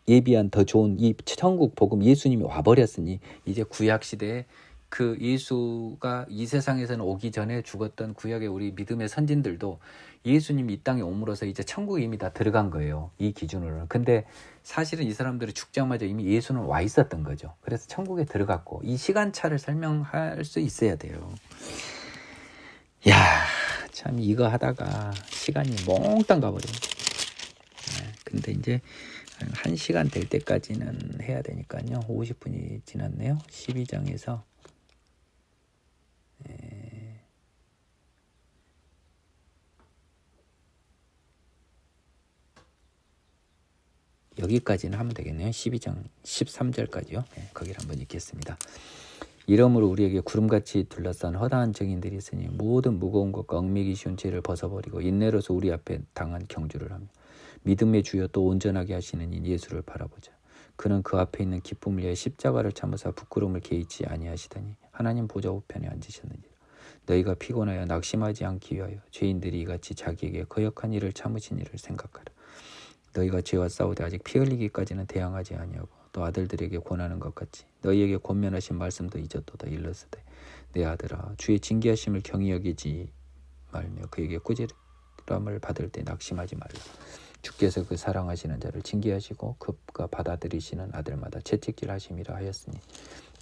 예비한 더 좋은 이 천국 복음 예수님이 와버렸으니 이제 구약시대에 그 예수가 이 세상에서는 오기 전에 죽었던 구약의 우리 믿음의 선진들도 예수님이 이 땅에 옴으로써 이제 천국에 이미 다 들어간 거예요. 이 기준으로는. 근데 사실은 이 사람들이 죽자마자 이미 예수는 와 있었던 거죠. 그래서 천국에 들어갔고 이 시간차를 설명할 수 있어야 돼요. 야, 참 이거 하다가 시간이 몽땅 가버려요. 근데 이제 1시간 될 때까지는 해야 되니까요. 50분이 지났네요. 12장에서 여기까지는 하면 되겠네요. 12장 13절까지요. 거기를 한번 읽겠습니다. 이러므로 우리에게 구름같이 둘러싼 허다한 증인들이 있으니 모든 무거운 것과 얽매기 쉬운 죄를 벗어버리고 인내로서 우리 앞에 당한 경주를 하며 믿음의 주여 또 온전하게 하시는 이 예수를 바라보자. 그는 그 앞에 있는 기쁨을 위해 십자가를 참으사 부끄러움을 개의치 아니하시더니 하나님 보좌 우편에 앉으셨느니라. 너희가 피곤하여 낙심하지 않기 위하여 죄인들이 이같이 자기에게 거역한 일을 참으신 일을 생각하라. 너희가 죄와 싸우되 아직 피 흘리기까지는 대항하지 아니하고 또 아들들에게 권하는 것 같이 너희에게 권면하신 말씀도 잊었도다. 일렀으되 내 아들아 주의 징계하심을 경히 여기지 말며 그에게 꾸지람을 받을 때 낙심하지 말라. 주께서 그 사랑하시는 자를 징계하시고 그가 받아들이시는 아들마다 채찍질하심이라 하였으니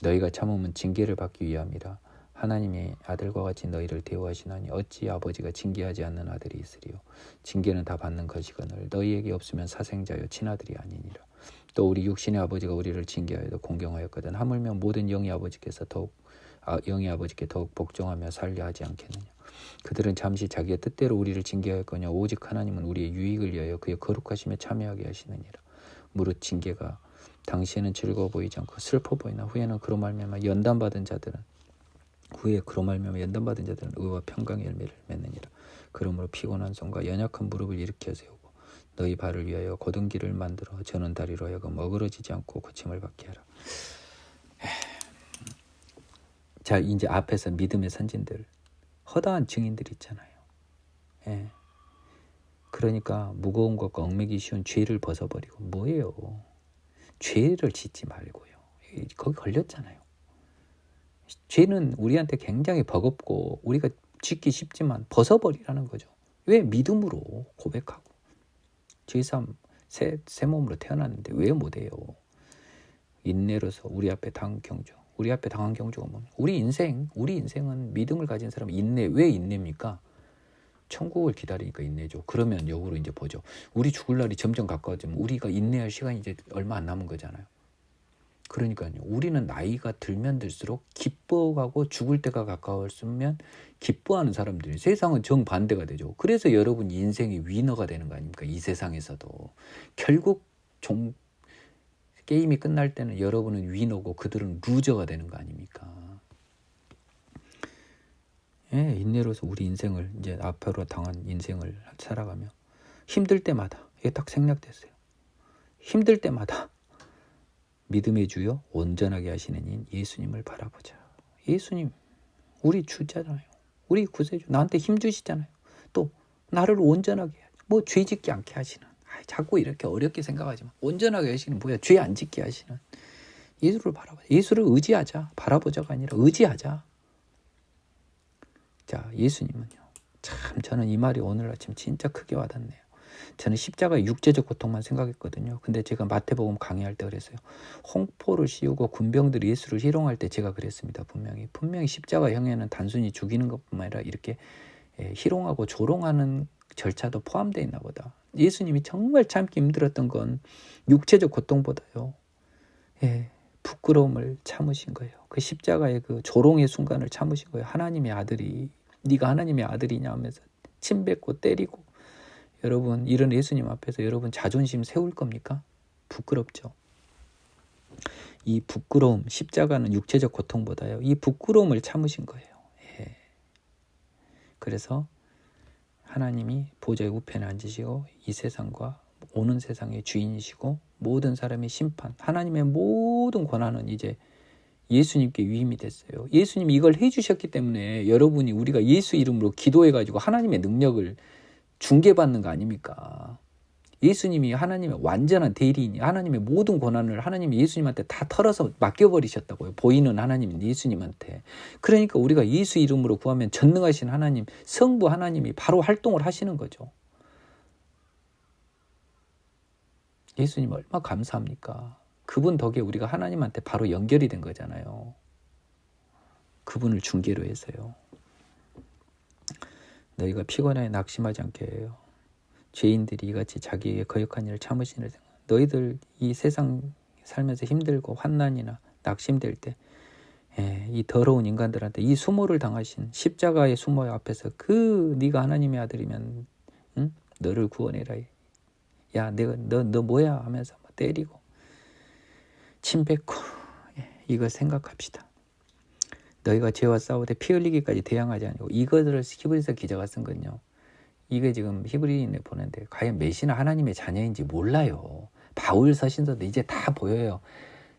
너희가 참음은 징계를 받기 위함이라. 하나님의 아들과 같이 너희를 대우하시나니 어찌 아버지가 징계하지 않는 아들이 있으리요. 징계는 다 받는 것이거늘 너희에게 없으면 사생자여 친아들이 아니니라. 또 우리 육신의 아버지가 우리를 징계하여도 공경하였거든 하물며 모든 영의 아버지께서 영의 아버지께 더욱 복종하며 살려 하지 않겠느냐. 그들은 잠시 자기의 뜻대로 우리를 징계하였거냐 오직 하나님은 우리의 유익을 위하여 그의 거룩하심에 참여하게 하시느니라. 무릇 징계가 당시에는 즐거워 보이지 않고 슬퍼 보이나 후에는 그로 말미암아 연단받은 자들은 의와 평강의 열매를 맺느니라. 그러므로 피곤한 손과 연약한 무릎을 일으켜 세우고 너희 발을 위하여 곧은 길을 만들어 저는 다리로 하여금 어그러지지 않고 고침을 받게 하라. 자, 이제 앞에서 믿음의 선진들, 허다한 증인들이 있잖아요. 그러니까 무거운 것과 얽매기 쉬운 죄를 벗어버리고 뭐예요? 죄를 짓지 말고요. 거기 걸렸잖아요. 죄는 우리한테 굉장히 버겁고 우리가 짓기 쉽지만 벗어버리라는 거죠. 왜? 믿음으로 고백하고 죄삼 새 몸으로 태어났는데 왜 못해요? 인내로서 우리 앞에 당한 경주. 우리 앞에 당한 경주가 뭐냐? 우리 인생은 믿음을 가진 사람은 인내. 왜 인내입니까? 천국을 기다리니까 인내죠. 그러면 역으로 이제 보죠. 우리 죽을 날이 점점 가까워지면 우리가 인내할 시간이 이제 얼마 안 남은 거잖아요. 그러니까요. 우리는 나이가 들면 들수록 기뻐가고 죽을 때가 가까웠으면 기뻐하는 사람들이 세상은 정반대가 되죠. 그래서 여러분 인생의 위너가 되는 거 아닙니까? 이 세상에서도. 결국 게임이 끝날 때는 여러분은 위너고 그들은 루저가 되는 거 아닙니까? 인내로서 우리 인생을 이제 앞으로 당한 인생을 살아가며 힘들 때마다 이게 딱 생략됐어요. 힘들 때마다 믿음의 주여 온전하게 하시는 인 예수님을 바라보자. 예수님 우리 주잖아요. 우리 구세주 나한테 힘 주시잖아요. 또 나를 온전하게 뭐 죄 짓게 않게 하시는 자꾸 이렇게 어렵게 생각하지 마. 온전하게 하시는 뭐야? 죄 안 짓게 하시는 예수를 바라보자. 예수를 의지하자. 바라보자가 아니라 의지하자. 자, 예수님은요. 참 저는 이 말이 오늘 아침 진짜 크게 와닿네요. 저는 십자가의 육체적 고통만 생각했거든요. 근데 제가 마태복음 강의할 때 그랬어요. 홍포를 씌우고 군병들이 예수를 희롱할 때 제가 그랬습니다. 분명히 십자가 형에는 단순히 죽이는 것뿐만 아니라 이렇게 희롱하고 조롱하는 절차도 포함되어 있나 보다. 예수님이 정말 참기 힘들었던 건 육체적 고통보다요. 부끄러움을 참으신 거예요. 그 십자가의 그 조롱의 순간을 참으신 거예요. 하나님의 아들이 네가 하나님의 아들이냐 하면서 침뱉고 때리고. 여러분 이런 예수님 앞에서 여러분 자존심 세울 겁니까? 부끄럽죠. 이 부끄러움, 십자가는 육체적 고통보다요. 이 부끄러움을 참으신 거예요. 그래서 하나님이 보좌의 우편에 앉으시고 이 세상과 오는 세상의 주인이시고 모든 사람의 심판, 하나님의 모든 권한은 이제 예수님께 위임이 됐어요. 예수님이 이걸 해주셨기 때문에 여러분이 우리가 예수 이름으로 기도해가지고 하나님의 능력을 중개받는 거 아닙니까? 예수님이 하나님의 완전한 대리인이 하나님의 모든 권한을 하나님이 예수님한테 다 털어서 맡겨버리셨다고요. 보이는 하나님인 예수님한테. 그러니까 우리가 예수 이름으로 구하면 전능하신 하나님, 성부 하나님이 바로 활동을 하시는 거죠. 예수님 얼마나 감사합니까? 그분 덕에 우리가 하나님한테 바로 연결이 된 거잖아요. 그분을 중개로 해서요. 너희가 피곤하여 낙심하지 않게 해요. 죄인들이 이같이 자기에게 거역한 일을 참으시는 너희들 이 세상 살면서 힘들고 환난이나 낙심될 때 이 더러운 인간들한테 이 수모를 당하신 십자가의 수모 앞에서 네가 하나님의 아들이면 너를 구원해라. 야, 너 뭐야 하면서 막 때리고 침 뱉고. 이거 생각합시다. 너희가 죄와 싸우되 피 흘리기까지 대항하지 아니고. 이것을 히브리서 기자가 쓴 건요. 이게 지금 히브리인에 보는데 과연 메시는 하나님의 자녀인지 몰라요. 바울 서신서도 이제 다 보여요.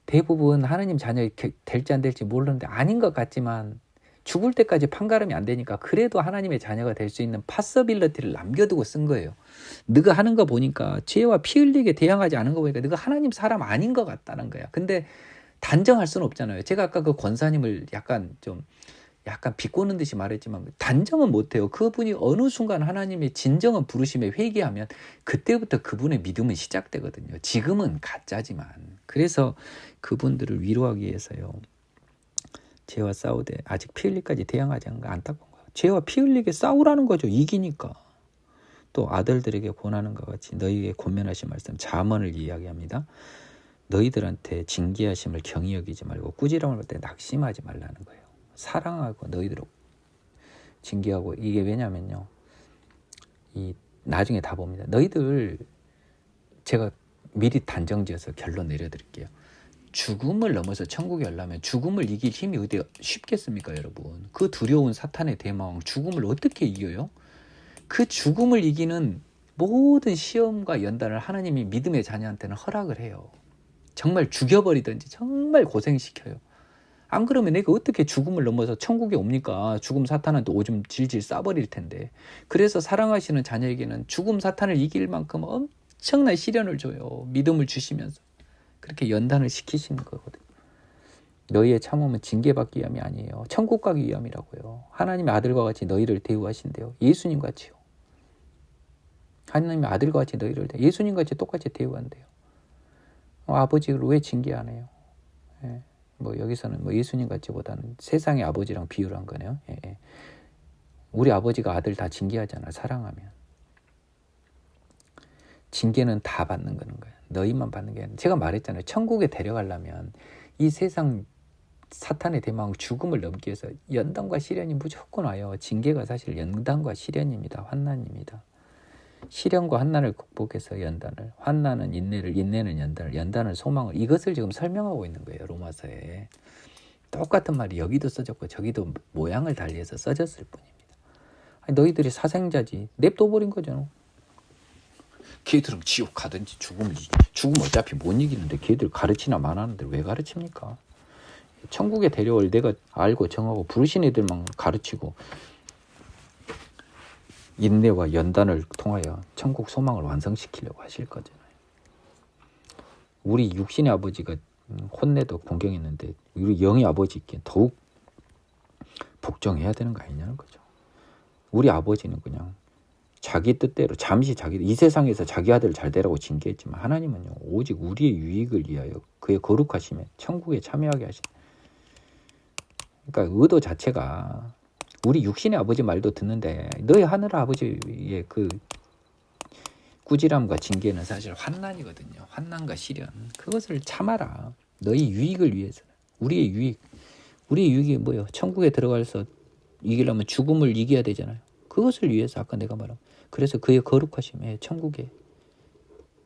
대부분 하나님 자녀 될지 안 될지 모르는데 아닌 것 같지만 죽을 때까지 판가름이 안 되니까 그래도 하나님의 자녀가 될 수 있는 파서빌리티를 남겨두고 쓴 거예요. 너가 하는 거 보니까 죄와 피 흘리게 대항하지 않은 거 보니까 너가 하나님 사람 아닌 것 같다는 거야. 근데 단정할 수는 없잖아요. 제가 아까 그 권사님을 약간 비꼬는 듯이 말했지만 단정은 못해요. 그분이 어느 순간 하나님의 진정한 부르심에 회개하면 그때부터 그분의 믿음은 시작되거든요. 지금은 가짜지만. 그래서 그분들을 위로하기 위해서요. 죄와 싸우되 아직 피 흘리기까지 대항하지 않은 거 안타까운 거예요. 죄와 피 흘리게 싸우라는 거죠. 이기니까. 또 아들들에게 권하는 것 같이 너희에게 권면하신 말씀 잠언을 이야기합니다. 너희들한테 징계하심을 경히 여기지 말고 꾸지람을 할 때 낙심하지 말라는 거예요. 사랑하고 너희들을 징계하고. 이게 왜냐면요. 이 나중에 다 봅니다. 너희들 제가 미리 단정지어서 결론 내려드릴게요. 죽음을 넘어서 천국에 가려면 죽음을 이길 힘이 어디 쉽겠습니까, 여러분? 그 두려운 사탄의 대망 죽음을 어떻게 이겨요? 그 죽음을 이기는 모든 시험과 연단을 하나님이 믿음의 자녀한테는 허락을 해요. 정말 죽여버리든지 정말 고생시켜요. 안 그러면 내가 어떻게 죽음을 넘어서 천국에 옵니까? 죽음 사탄한테 오줌 질질 싸버릴 텐데. 그래서 사랑하시는 자녀에게는 죽음 사탄을 이길 만큼 엄청난 시련을 줘요. 믿음을 주시면서. 그렇게 연단을 시키시는 거거든요. 너희의 참음은 징계받기 위함이 아니에요. 천국 가기 위함이라고요. 하나님의 아들과 같이 너희를 대우하신대요. 예수님 같이요. 하나님의 아들과 같이 너희를 예수님 같이 똑같이 대우한대요. 아버지를 왜 징계 안 해요? 예. 여기서는 예수님 같이보다는 세상의 아버지랑 비유를 한 거네요. 예. 우리 아버지가 아들 다 징계하잖아. 사랑하면. 징계는 다 받는 거는 거예요. 너희만 받는 게 아니라. 제가 말했잖아요. 천국에 데려가려면 이 세상 사탄의 대망 죽음을 넘기 위해서 연단과 시련이 무조건 와요. 징계가 사실 연단과 시련입니다. 환난입니다. 시련과 환난을 극복해서 연단을, 환난은 인내를, 인내는 연단을, 연단은 소망을, 이것을 지금 설명하고 있는 거예요. 로마서에. 똑같은 말이 여기도 써졌고 저기도 모양을 달리해서 써졌을 뿐입니다. 아니, 너희들이 사생자지. 냅둬버린 거잖아. 걔들은 지옥 가든지 죽음 어차피 못 이기는데 걔들 가르치나 말하는데 왜 가르칩니까? 천국에 데려올 내가 알고 정하고 부르신 애들만 가르치고 인내와 연단을 통하여 천국 소망을 완성시키려고 하실 거잖아요. 우리 육신의 아버지가 혼내도 공경했는데 우리 영의 아버지께 더욱 복종해야 되는 거 아니냐는 거죠. 우리 아버지는 그냥 자기 뜻대로 잠시 이 세상에서 자기 아들을 잘 되라고 징계했지만 하나님은요 오직 우리의 유익을 위하여 그의 거룩하심에 천국에 참여하게 하신. 그러니까 의도 자체가 우리 육신의 아버지 말도 듣는데 너희 하늘 아버지의 그 꾸지람과 징계는 사실 환난이거든요. 환난과 시련. 그것을 참아라. 너희 유익을 위해서. 우리의 유익이 뭐예요? 천국에 들어가서 이기려면 죽음을 이겨야 되잖아요. 그것을 위해서 아까 내가 말한. 그래서 그의 거룩하심에 천국에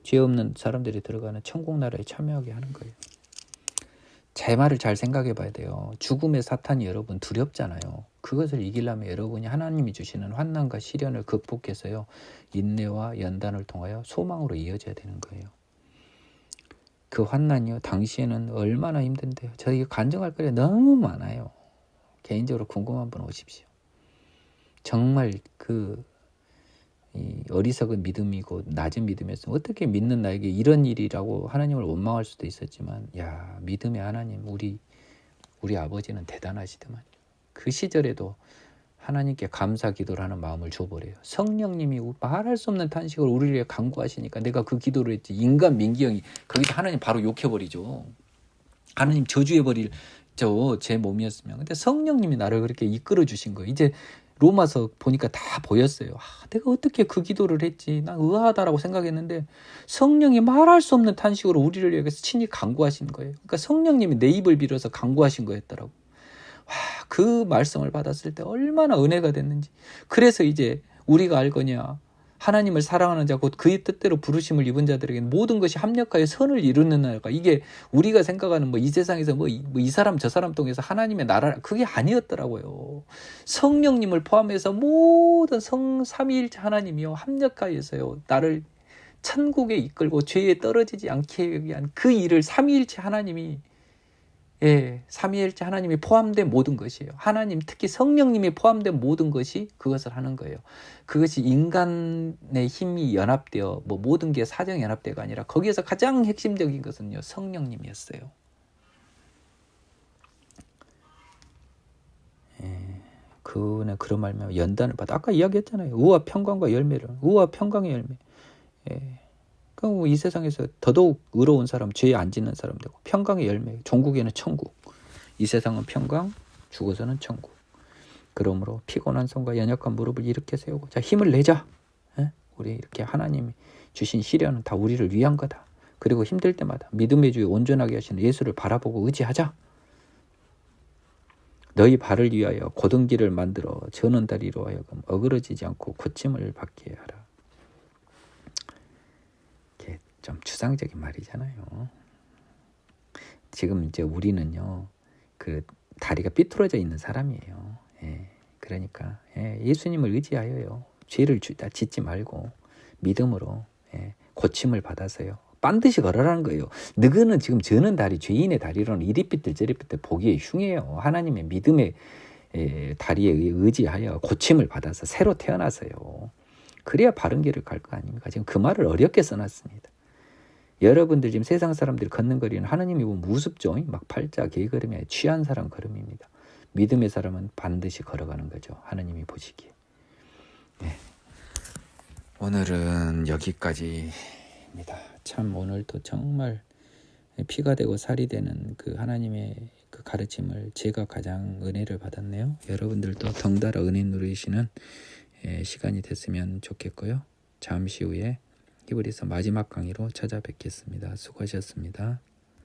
죄 없는 사람들이 들어가는 천국 나라에 참여하게 하는 거예요. 제 말을 잘 생각해 봐야 돼요. 죽음의 사탄이 여러분 두렵잖아요. 그것을 이기려면 여러분이 하나님이 주시는 환난과 시련을 극복해서요. 인내와 연단을 통하여 소망으로 이어져야 되는 거예요. 그 환난이요. 당시에는 얼마나 힘든데요. 저희 간증할 거리가 너무 많아요. 개인적으로 궁금한 분 오십시오. 정말 이 어리석은 믿음이고 낮은 믿음이었으면 어떻게 믿는 나에게 이런 일이라고 하나님을 원망할 수도 있었지만 믿음의 하나님 우리 아버지는 대단하시더만. 그 시절에도 하나님께 감사 기도를 하는 마음을 줘버려요. 성령님이 말할 수 없는 탄식을 우리를 위해 간구하시니까 내가 그 기도를 했지. 인간 민기형이 거기서 하나님 바로 욕해버리죠. 하나님 저주해버릴 제 몸이었으면. 근데 성령님이 나를 그렇게 이끌어 주신 거예요. 이제 로마서 보니까 다 보였어요. 내가 어떻게 그 기도를 했지. 난 의아하다라고 생각했는데 성령이 말할 수 없는 탄식으로 우리를 위해서 친히 간구하신 거예요. 그러니까 성령님이 내 입을 빌어서 간구하신 거였더라고. 그 말씀을 받았을 때 얼마나 은혜가 됐는지. 그래서 이제 우리가 알거냐. 하나님을 사랑하는 자 곧 그의 뜻대로 부르심을 입은 자들에게는 모든 것이 합력하여 선을 이루는 나라가. 이게 우리가 생각하는 뭐 이 세상에서 뭐 이 사람 저 사람 통해서 하나님의 나라, 그게 아니었더라고요. 성령님을 포함해서 모든 삼위일체 하나님이요 합력하여서요 나를 천국에 이끌고 죄에 떨어지지 않게 위한 그 일을 삼위일체 하나님이, 삼위일체 하나님이 포함된 모든 것이에요. 하나님, 특히 성령님이 포함된 모든 것이 그것을 하는 거예요. 그것이 인간의 힘이 연합되어 뭐 모든 게 사정 연합되가 아니라 거기에서 가장 핵심적인 것은요 성령님이었어요. 그런 말면 연단을 받아. 아까 이야기했잖아요. 우와 평강과 열매를. 우와 평강의 열매. 그럼 이 세상에서 더더욱 의로운 사람, 죄에 안 짓는 사람 되고, 평강의 열매, 종국에는 천국. 이 세상은 평강, 죽어서는 천국. 그러므로 피곤한 손과 연약한 무릎을 일으켜 세우고, 자 힘을 내자. 우리 이렇게 하나님이 주신 시련은 다 우리를 위한 거다. 그리고 힘들 때마다 믿음의 주에 온전하게 하시는 예수를 바라보고 의지하자. 너희 발을 위하여 곧은 길을 만들어 저는 다리로 하여금 어그러지지 않고 고침을 받게 하라. 이게 좀 추상적인 말이잖아요. 지금 이제 우리는요, 그 다리가 삐뚤어져 있는 사람이에요. 그러니까 예수님을 의지하여요. 죄를 짓지 말고 믿음으로 고침을 받아서요. 반드시 걸어라는 거예요. 너희는 지금 저는 다리, 죄인의 다리로는 이리삐뚤 저리삐뚤 보기에 흉해요. 하나님의 믿음의 다리에 의지하여 고침을 받아서 새로 태어나서요. 그래야 바른 길을 갈 거 아닙니까? 지금 그 말을 어렵게 써놨습니다. 여러분들 지금 세상 사람들이 걷는 거리는 하나님이 보면 우습죠. 막 팔자 개걸음에 취한 사람 걸음입니다. 믿음의 사람은 반드시 걸어가는 거죠. 하나님이 보시기에. 오늘은 여기까지입니다. 참 오늘도 정말 피가 되고 살이 되는 그 하나님의 그 가르침을 제가 가장 은혜를 받았네요. 여러분들도 덩달아 은혜 누리시는 시간이 됐으면 좋겠고요. 잠시 후에 히브리서 마지막 강의로 찾아뵙겠습니다. 수고하셨습니다.